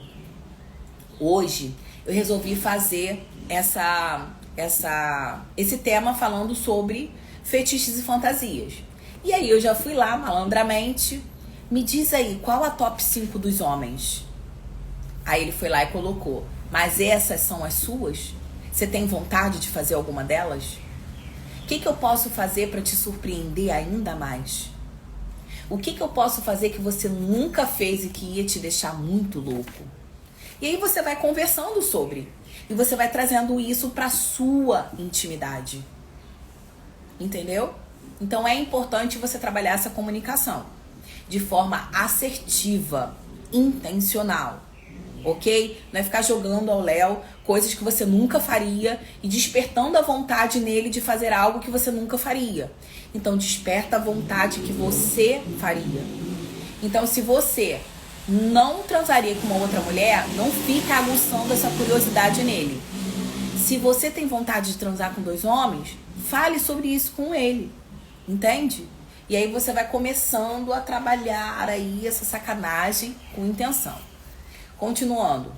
hoje eu resolvi fazer esse tema falando sobre fetiches e fantasias. E aí eu já fui lá malandramente. Me diz aí, qual a top 5 dos homens? Aí ele foi lá e colocou. Mas essas são as suas? Você tem vontade de fazer alguma delas? O que eu posso fazer para te surpreender ainda mais? O que eu posso fazer que você nunca fez e que ia te deixar muito louco? E aí você vai conversando sobre. E você vai trazendo isso para sua intimidade. Entendeu? Então é importante você trabalhar essa comunicação de forma assertiva, intencional, ok? Não é ficar jogando ao léu coisas que você nunca faria e despertando a vontade nele de fazer algo que você nunca faria. Então desperta a vontade que você faria. Então se você não transaria com uma outra mulher, não fica aguçando essa curiosidade nele. Se você tem vontade de transar com 2 homens, fale sobre isso com ele, entende? E aí você vai começando a trabalhar aí essa sacanagem com intenção. Continuando.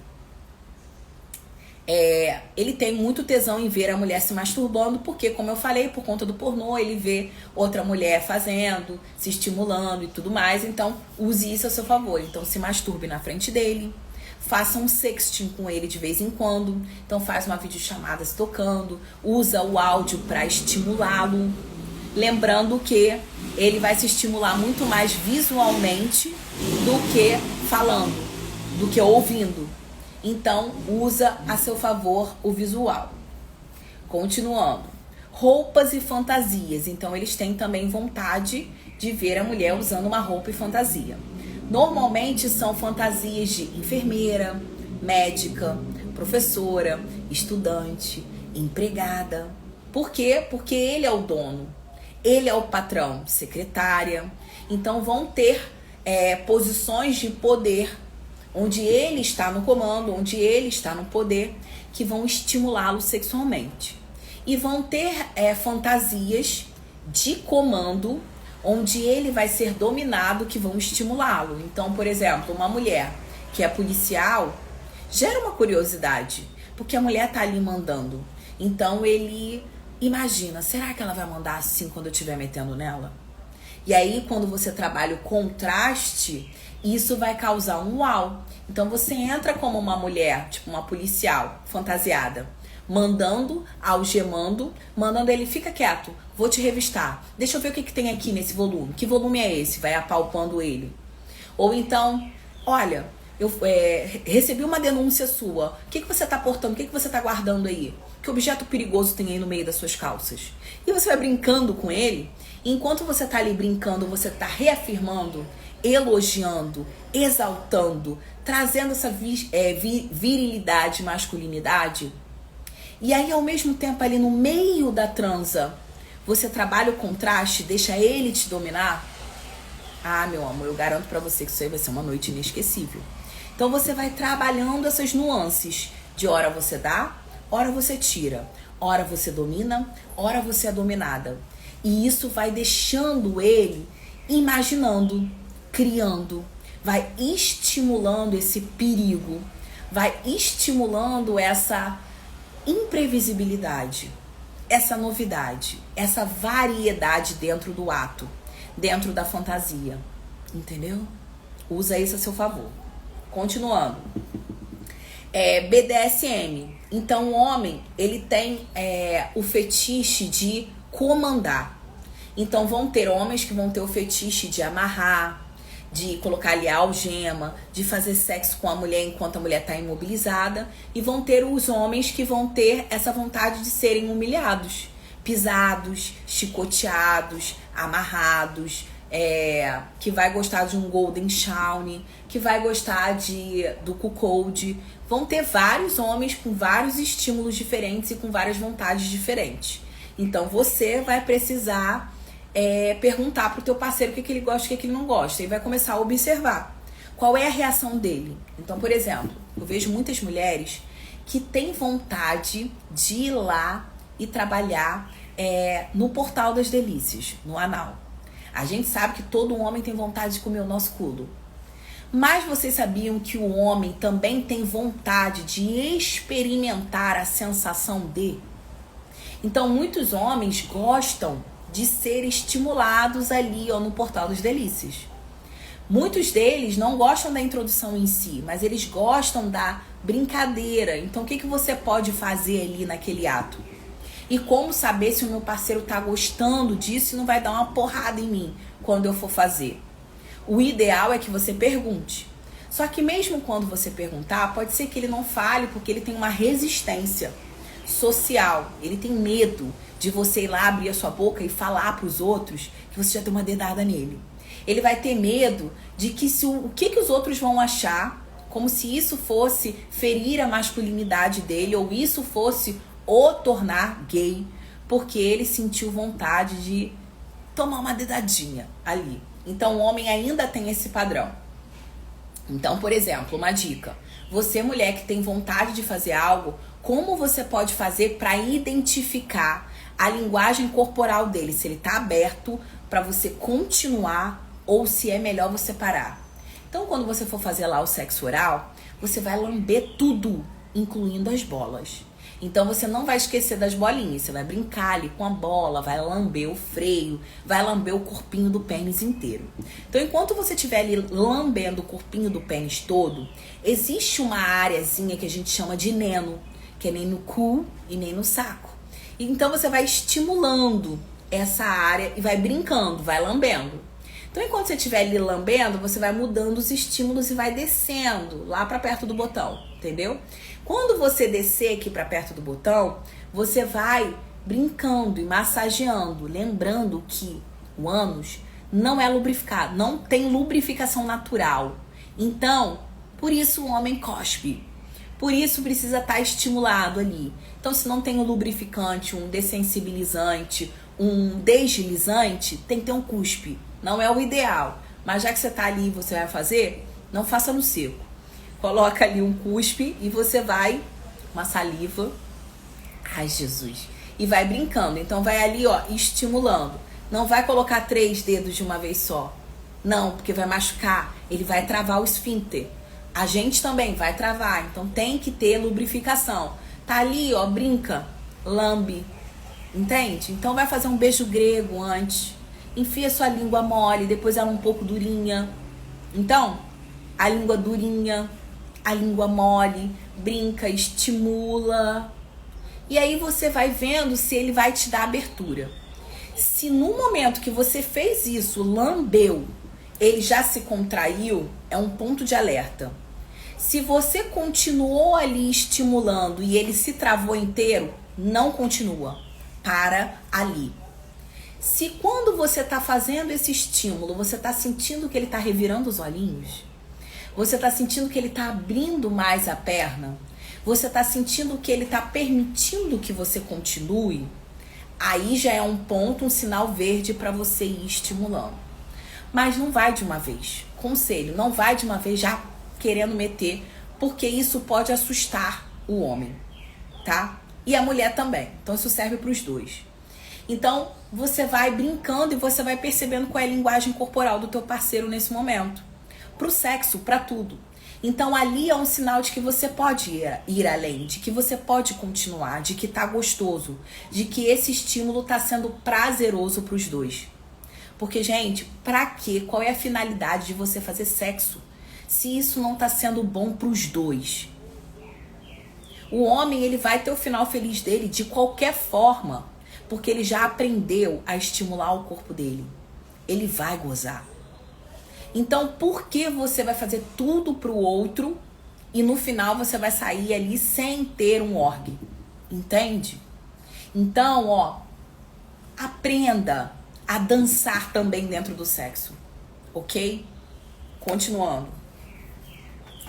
Ele tem muito tesão em ver a mulher se masturbando, porque, como eu falei, por conta do pornô, ele vê outra mulher fazendo, se estimulando e tudo mais. Então, use isso a seu favor. Então, se masturbe na frente dele. Faça um sexting com ele de vez em quando. Então, faz uma videochamada se tocando. Usa o áudio para estimulá-lo. Lembrando que ele vai se estimular muito mais visualmente do que falando, do que ouvindo. Então, usa a seu favor o visual. Continuando. Roupas e fantasias. Então, eles têm também vontade de ver a mulher usando uma roupa e fantasia. Normalmente, são fantasias de enfermeira, médica, professora, estudante, empregada. Por quê? Porque ele é o dono. Ele é o patrão, secretária. Então, vão ter posições de poder onde ele está no comando, onde ele está no poder, que vão estimulá-lo sexualmente. E vão ter fantasias de comando, onde ele vai ser dominado, que vão estimulá-lo. Então, por exemplo, uma mulher que é policial gera uma curiosidade, porque a mulher tá ali mandando. Então, ele imagina, será que ela vai mandar assim quando eu estiver metendo nela? E aí, quando você trabalha o contraste, isso vai causar um uau. Então você entra como uma mulher, tipo uma policial, fantasiada, mandando, algemando, mandando ele, fica quieto, vou te revistar. Deixa eu ver o que tem aqui nesse volume. Que volume é esse? Vai apalpando ele. Ou então, olha, eu recebi uma denúncia sua. O que você tá portando? O que você tá guardando aí? Que objeto perigoso tem aí no meio das suas calças? E você vai brincando com ele. Enquanto você tá ali brincando, você tá reafirmando, elogiando, exaltando, trazendo essa virilidade, masculinidade. E aí, ao mesmo tempo, ali no meio da transa, você trabalha o contraste, deixa ele te dominar. Ah, meu amor, eu garanto pra você que isso aí vai ser uma noite inesquecível. Então você vai trabalhando essas nuances de hora você dá, hora você tira, hora você domina, hora você é dominada. E isso vai deixando ele imaginando, criando, vai estimulando esse perigo, vai estimulando essa imprevisibilidade, essa novidade, essa variedade dentro do ato, dentro da fantasia, entendeu? Usa isso a seu favor. Continuando. BDSM. Então o homem, ele tem o fetiche de comandar. Então vão ter homens que vão ter o fetiche de amarrar, de colocar ali a algema, de fazer sexo com a mulher enquanto a mulher está imobilizada. E vão ter os homens que vão ter essa vontade de serem humilhados, pisados, chicoteados, amarrados, que vai gostar de um golden shower, que vai gostar do cuckold. Vão ter vários homens com vários estímulos diferentes e com várias vontades diferentes. Então você vai precisar perguntar pro teu parceiro o que ele gosta e o que ele não gosta. E vai começar a observar qual é a reação dele. Então, por exemplo, eu vejo muitas mulheres que têm vontade de ir lá e trabalhar no Portal das Delícias, no anal. A gente sabe que todo homem tem vontade de comer o nosso culo. Mas vocês sabiam que o homem também tem vontade de experimentar a sensação de? Então, muitos homens gostam de ser estimulados ali no Portal das Delícias. Muitos deles não gostam da introdução em si, mas eles gostam da brincadeira. Então, o que você pode fazer ali naquele ato? E como saber se o meu parceiro tá gostando disso e não vai dar uma porrada em mim quando eu for fazer? O ideal é que você pergunte. Só que mesmo quando você perguntar, pode ser que ele não fale porque ele tem uma resistência social. Ele tem medo de você ir lá abrir a sua boca e falar para os outros que você já deu uma dedada nele. Ele vai ter medo de que o que os outros vão achar, como se isso fosse ferir a masculinidade dele ou isso fosse o tornar gay, porque ele sentiu vontade de tomar uma dedadinha ali. Então o homem ainda tem esse padrão. Então, por exemplo, uma dica. Você, mulher que tem vontade de fazer algo, como você pode fazer para identificar a linguagem corporal dele, se ele tá aberto para você continuar ou se é melhor você parar. Então, quando você for fazer lá o sexo oral, você vai lamber tudo, incluindo as bolas. Então, você não vai esquecer das bolinhas. Você vai brincar ali com a bola, vai lamber o freio, vai lamber o corpinho do pênis inteiro. Então, enquanto você estiver ali lambendo o corpinho do pênis todo, existe uma areazinha que a gente chama de neno, que é nem no cu e nem no saco. Então, você vai estimulando essa área e vai brincando, vai lambendo. Então, enquanto você estiver ali lambendo, você vai mudando os estímulos e vai descendo lá para perto do botão, entendeu? Quando você descer aqui para perto do botão, você vai brincando e massageando, lembrando que o ânus não é lubrificado, não tem lubrificação natural. Então, por isso o homem cospe. Por isso precisa estar estimulado ali. Então, se não tem um lubrificante, um dessensibilizante, um deslizante, tem que ter um cuspe. Não é o ideal. Mas já que você tá ali e você vai fazer, não faça no seco. Coloca ali um cuspe e você vai, uma saliva, ai Jesus, e vai brincando. Então vai ali, ó, estimulando. Não vai colocar 3 dedos de uma vez só. Não, porque vai machucar. Ele vai travar o esfíncter. A gente também vai travar. Então tem que ter lubrificação. Tá ali, ó, brinca, lambe. Entende? Então vai fazer um beijo grego antes. Enfia sua língua mole, depois ela um pouco durinha. Então, a língua durinha, a língua mole, brinca, estimula. E aí você vai vendo se ele vai te dar abertura. Se no momento que você fez isso, lambeu, ele já se contraiu, é um ponto de alerta. Se você continuou ali estimulando e ele se travou inteiro, não continua. Para ali. Se quando você está fazendo esse estímulo, você está sentindo que ele está revirando os olhinhos, você está sentindo que ele está abrindo mais a perna, você está sentindo que ele está permitindo que você continue, aí já é um ponto, um sinal verde para você ir estimulando. Mas não vai de uma vez. Conselho, não vai de uma vez já querendo meter, porque isso pode assustar o homem, tá? E a mulher também. Então isso serve para os dois. Então, você vai brincando e você vai percebendo qual é a linguagem corporal do teu parceiro nesse momento. Pro sexo, pra tudo. Então, ali é um sinal de que você pode ir além, de que você pode continuar, de que tá gostoso, de que esse estímulo tá sendo prazeroso pros dois. Porque, gente, pra quê? Qual é a finalidade de você fazer sexo se isso não tá sendo bom pros dois? O homem, ele vai ter o final feliz dele de qualquer forma. Porque ele já aprendeu a estimular o corpo dele. Ele vai gozar. Então, por que você vai fazer tudo pro outro e no final você vai sair ali sem ter um orgue? Entende? Então, ó, aprenda a dançar também dentro do sexo. Ok? Continuando.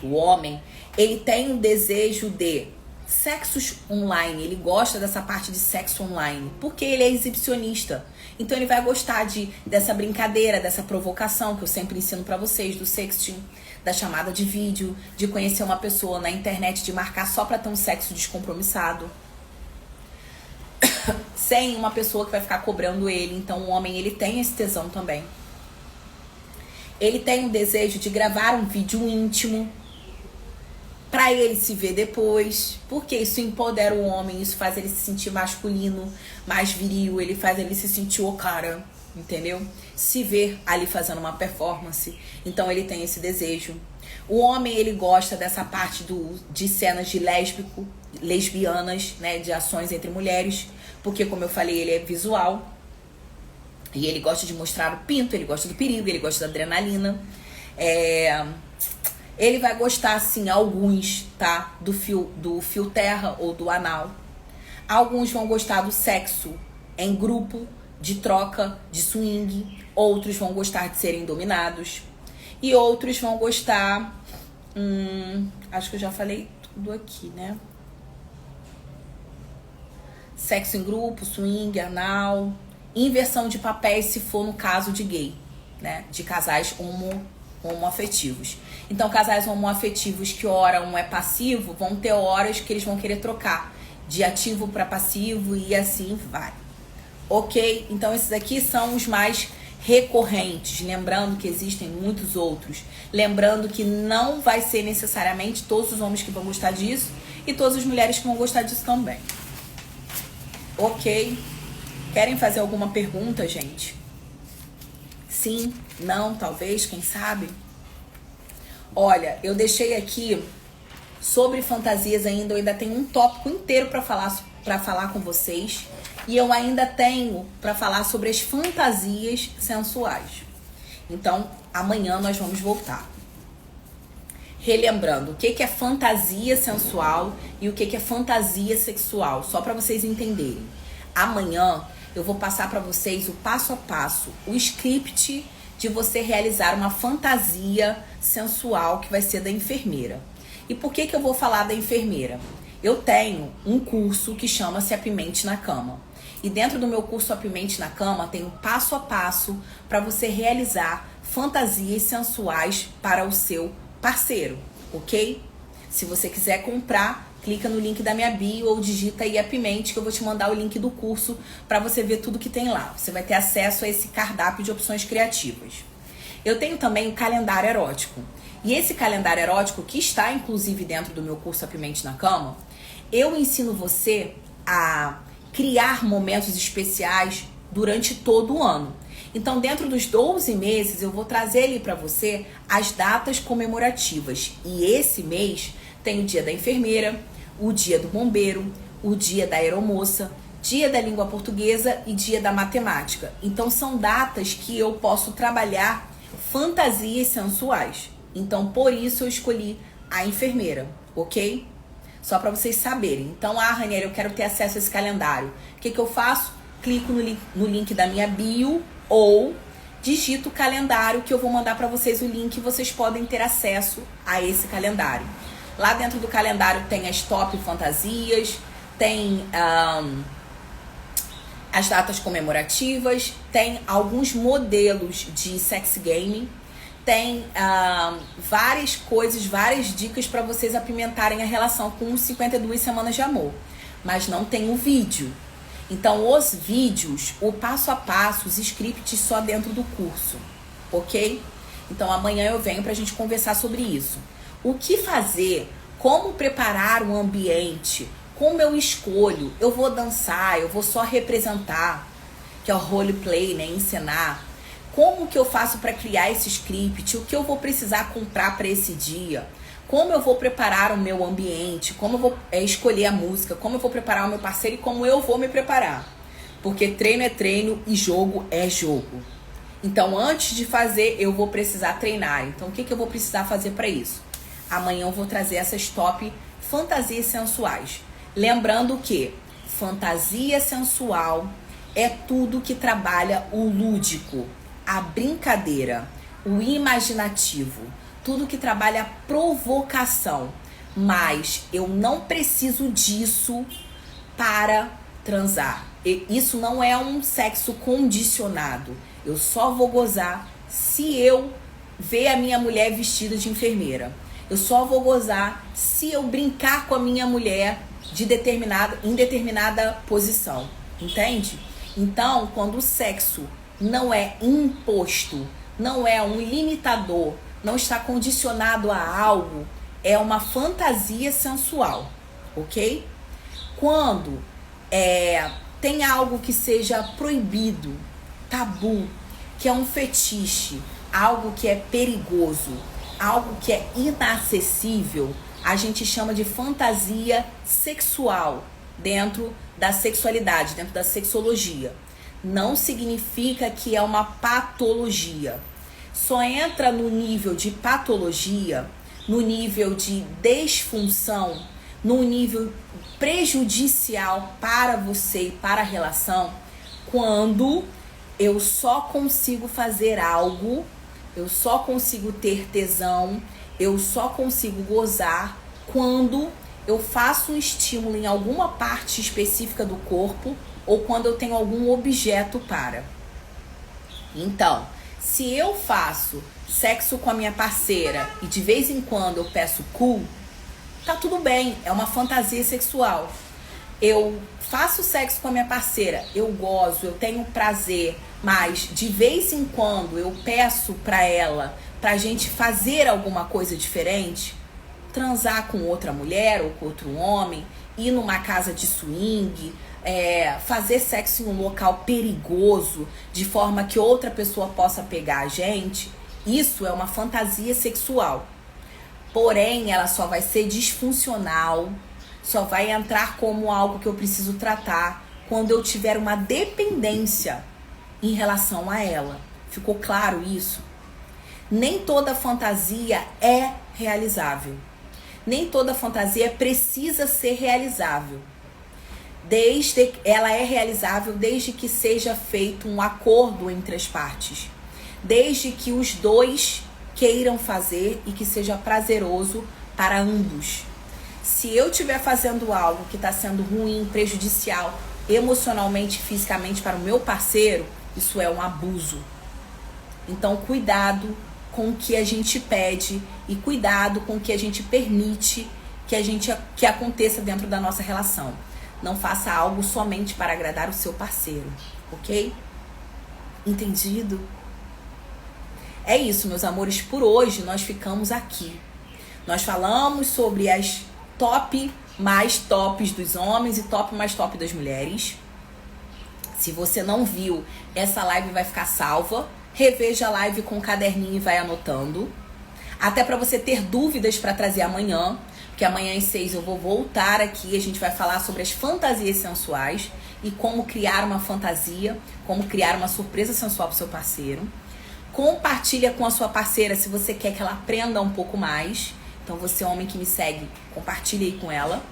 O homem, ele tem um desejo de sexos online, ele gosta dessa parte de sexo online, porque ele é exibicionista. Então ele vai gostar dessa brincadeira, dessa provocação que eu sempre ensino pra vocês, do sexting, da chamada de vídeo, de conhecer uma pessoa na internet, de marcar só pra ter um sexo descompromissado. Sem uma pessoa que vai ficar cobrando ele. Então o homem, ele tem esse tesão também. Ele tem um desejo de gravar um vídeo íntimo pra ele se ver depois, porque isso empodera o homem, isso faz ele se sentir masculino, mais viril, ele faz ele se sentir o cara, entendeu? Se ver ali fazendo uma performance, então ele tem esse desejo. O homem, ele gosta dessa parte de cenas de lesbianas, né, de ações entre mulheres, porque como eu falei, ele é visual, e ele gosta de mostrar o pinto, ele gosta do perigo, ele gosta da adrenalina, ele vai gostar, assim, alguns, tá? Do fio terra ou do anal. Alguns vão gostar do sexo em grupo, de troca, de swing. Outros vão gostar de serem dominados. E outros vão gostar... acho que eu já falei tudo aqui, né? Sexo em grupo, swing, anal. Inversão de papéis se for no caso de gay, né? De casais homoafetivos. Então, casais homoafetivos que hora um é passivo, vão ter horas que eles vão querer trocar de ativo para passivo e assim vai. Ok? Então esses aqui são os mais recorrentes, lembrando que existem muitos outros, lembrando que não vai ser necessariamente todos os homens que vão gostar disso e todas as mulheres que vão gostar disso também. Ok? Querem fazer alguma pergunta, gente? Sim, não, talvez, quem sabe? Olha, eu deixei aqui sobre fantasias ainda, eu ainda tenho um tópico inteiro para falar com vocês. E eu ainda tenho para falar sobre as fantasias sensuais. Então, amanhã nós vamos voltar. Relembrando, o que é fantasia sensual e o que é fantasia sexual, só para vocês entenderem. Amanhã eu vou passar para vocês o passo a passo, o script de você realizar uma fantasia sensual que vai ser da enfermeira. E por que eu vou falar da enfermeira? Eu tenho um curso que chama-se Apimente na Cama. E dentro do meu curso Apimente na Cama tem um passo a passo para você realizar fantasias sensuais para o seu parceiro, ok? Se você quiser comprar, clica no link da minha bio ou digita aí Apimente que eu vou te mandar o link do curso para você ver tudo que tem lá. Você vai ter acesso a esse cardápio de opções criativas. Eu tenho também o calendário erótico. E esse calendário erótico, que está inclusive dentro do meu curso Apimente na Cama, eu ensino você a criar momentos especiais durante todo o ano. Então, dentro dos 12 meses, eu vou trazer ali para você as datas comemorativas. E esse mês tem o dia da enfermeira, o dia do bombeiro, o dia da aeromoça, dia da língua portuguesa e dia da matemática. Então, são datas que eu posso trabalhar fantasias sensuais. Então, por isso eu escolhi a enfermeira, ok? Só para vocês saberem. Então, Ranieri, eu quero ter acesso a esse calendário. O que eu faço? Clico no link da minha bio ou digito o calendário que eu vou mandar para vocês o link e vocês podem ter acesso a esse calendário. Lá dentro do calendário tem as top fantasias, tem as datas comemorativas, tem alguns modelos de sex game, tem várias coisas, várias dicas para vocês apimentarem a relação com 52 semanas de amor. Mas não tem o vídeo. Então, os vídeos, o passo a passo, os scripts só dentro do curso, ok? Então, amanhã eu venho pra gente conversar sobre isso. O que fazer, como preparar um ambiente, como eu escolho, eu vou dançar, eu vou só representar, que é o roleplay, né, encenar. Como que eu faço para criar esse script? O que eu vou precisar comprar para esse dia? Como eu vou preparar o meu ambiente? Como eu vou escolher a música? Como eu vou preparar o meu parceiro? E como eu vou me preparar? Porque treino é treino e jogo é jogo. Então, antes de fazer, eu vou precisar treinar. Então, o que eu vou precisar fazer para isso? Amanhã eu vou trazer essas top fantasias sensuais. Lembrando que fantasia sensual é tudo que trabalha o lúdico, a brincadeira, o imaginativo, tudo que trabalha a provocação. Mas eu não preciso disso para transar. Isso não é um sexo condicionado. Eu só vou gozar se eu ver a minha mulher vestida de enfermeira. Eu só vou gozar se eu brincar com a minha mulher em determinada posição. Entende? Então, quando o sexo não é imposto, não é um limitador, não está condicionado a algo, é uma fantasia sensual, ok? Quando tem algo que seja proibido, tabu, que é um fetiche, algo que é perigoso, algo que é inacessível, a gente chama de fantasia sexual dentro da sexualidade, dentro da sexologia. Não significa que é uma patologia. Só entra no nível de patologia, no nível de desfunção, no nível prejudicial para você e para a relação, quando eu só consigo fazer algo, eu só consigo ter tesão, eu só consigo gozar quando eu faço um estímulo em alguma parte específica do corpo ou quando eu tenho algum objeto para. Então, se eu faço sexo com a minha parceira e de vez em quando eu peço cu, tá tudo bem, é uma fantasia sexual. eu faço sexo com a minha parceira, eu gozo, eu tenho prazer, mas de vez em quando eu peço pra ela pra gente fazer alguma coisa diferente, transar com outra mulher ou com outro homem, ir numa casa de swing, fazer sexo em um local perigoso, de forma que outra pessoa possa pegar a gente, isso é uma fantasia sexual. Porém, ela só vai ser disfuncional, só vai entrar como algo que eu preciso tratar quando eu tiver uma dependência em relação a ela. Ficou claro isso? Nem toda fantasia é realizável. Nem toda fantasia precisa ser realizável. Ela é realizável desde que seja feito um acordo entre as partes. Desde que os dois queiram fazer e que seja prazeroso para ambos. Se eu estiver fazendo algo que está sendo ruim, prejudicial, emocionalmente, fisicamente para o meu parceiro, isso é um abuso. Então, cuidado com o que a gente pede e cuidado com o que a gente permite que aconteça dentro da nossa relação. Não faça algo somente para agradar o seu parceiro, ok? Entendido? É isso, meus amores. Por hoje, nós ficamos aqui. Nós falamos sobre as top mais tops dos homens e top mais top das mulheres. Se você não viu, essa live vai ficar salva. Reveja a live com o caderninho e vai anotando. Até para você ter dúvidas para trazer amanhã. Porque amanhã às 6 eu vou voltar aqui. A gente vai falar sobre as fantasias sensuais e como criar uma fantasia, como criar uma surpresa sensual para o seu parceiro. Compartilha com a sua parceira se você quer que ela aprenda um pouco mais. Então você, homem que me segue, compartilha aí com ela.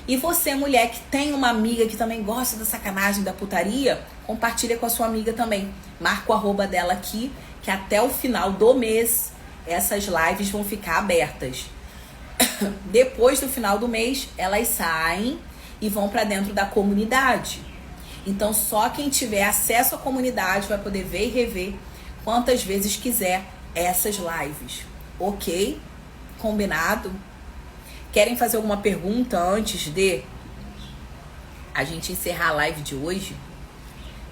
E você, mulher que tem uma amiga que também gosta da sacanagem, da putaria, compartilha com a sua amiga também. Marca o arroba dela aqui, que até o final do mês essas lives vão ficar abertas. Depois do final do mês, elas saem e vão para dentro da comunidade. Então só quem tiver acesso à comunidade vai poder ver e rever quantas vezes quiser essas lives. Ok? Combinado? Querem fazer alguma pergunta antes de a gente encerrar a live de hoje?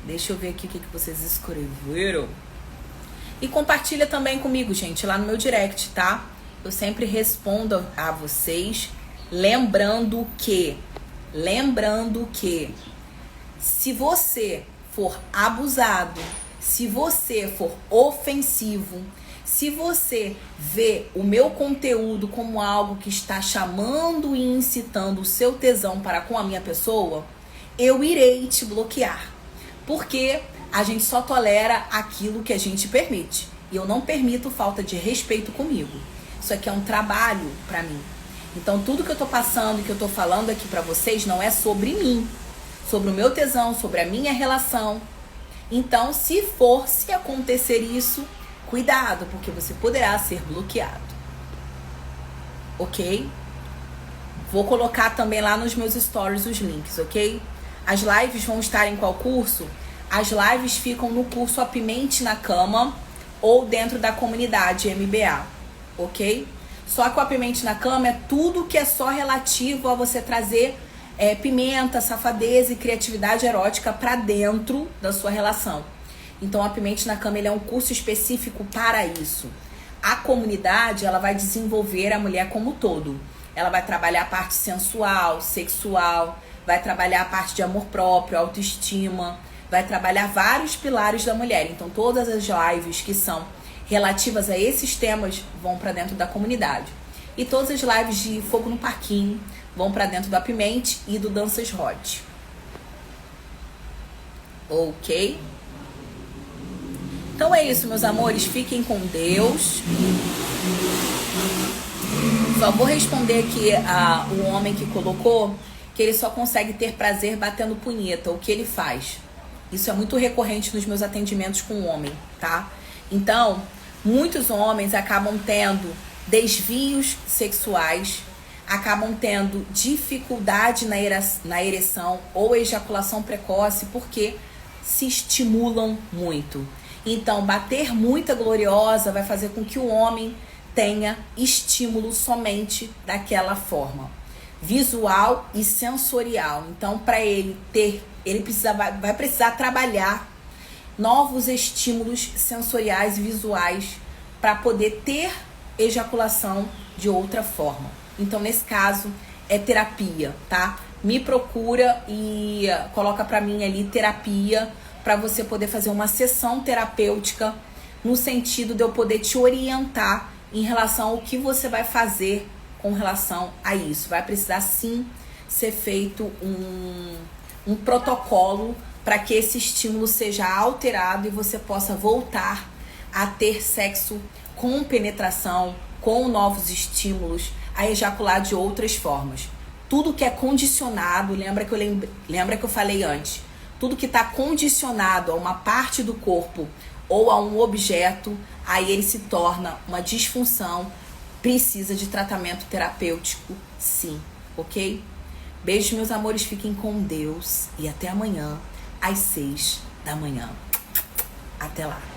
Deixa eu ver aqui o que vocês escreveram. E compartilha também comigo, gente, lá no meu direct, tá? Eu sempre respondo a vocês, lembrando que se você for abusado, se você for ofensivo, se você vê o meu conteúdo como algo que está chamando e incitando o seu tesão para com a minha pessoa, eu irei te bloquear. Porque a gente só tolera aquilo que a gente permite. E eu não permito falta de respeito comigo. Isso aqui é um trabalho para mim. Então tudo que eu tô passando e que eu tô falando aqui para vocês não é sobre mim. Sobre o meu tesão, sobre a minha relação. Então se acontecer isso, cuidado, porque você poderá ser bloqueado. Ok? Vou colocar também lá nos meus stories os links, ok? As lives vão estar em qual curso? As lives ficam no curso Apimente na Cama ou dentro da comunidade MBA, ok? Só que o Apimente na Cama é tudo que é só relativo a você trazer pimenta, safadeza e criatividade erótica para dentro da sua relação. Então, o Apimente na Cama ele é um curso específico para isso. A comunidade, ela vai desenvolver a mulher como um todo. Ela vai trabalhar a parte sensual, sexual, vai trabalhar a parte de amor próprio, autoestima, vai trabalhar vários pilares da mulher. Então, todas as lives que são relativas a esses temas vão para dentro da comunidade. E todas as lives de Fogo no Parquinho vão para dentro do Apimente e do Danças Hot. Ok? Então é isso, meus amores. Fiquem com Deus. Só vou responder aqui o homem que colocou que ele só consegue ter prazer batendo punheta. O que ele faz? Isso é muito recorrente nos meus atendimentos com o homem, tá? Então, muitos homens acabam tendo desvios sexuais, acabam tendo dificuldade na ereção ou ejaculação precoce porque se estimulam muito. Então, bater muita gloriosa vai fazer com que o homem tenha estímulo somente daquela forma. visual e sensorial. Então, para ele ter, vai precisar trabalhar novos estímulos sensoriais e visuais para poder ter ejaculação de outra forma. Então, nesse caso, é terapia, tá? Me procura e coloca para mim ali terapia para você poder fazer uma sessão terapêutica no sentido de eu poder te orientar em relação ao que você vai fazer com relação a isso. Vai precisar sim ser feito um protocolo para que esse estímulo seja alterado e você possa voltar a ter sexo com penetração, com novos estímulos, a ejacular de outras formas. Tudo que é condicionado, lembra que eu falei antes, tudo que está condicionado a uma parte do corpo ou a um objeto, aí ele se torna uma disfunção, precisa de tratamento terapêutico, sim, ok? Beijos, meus amores, fiquem com Deus e até amanhã, às 6 da manhã. Até lá.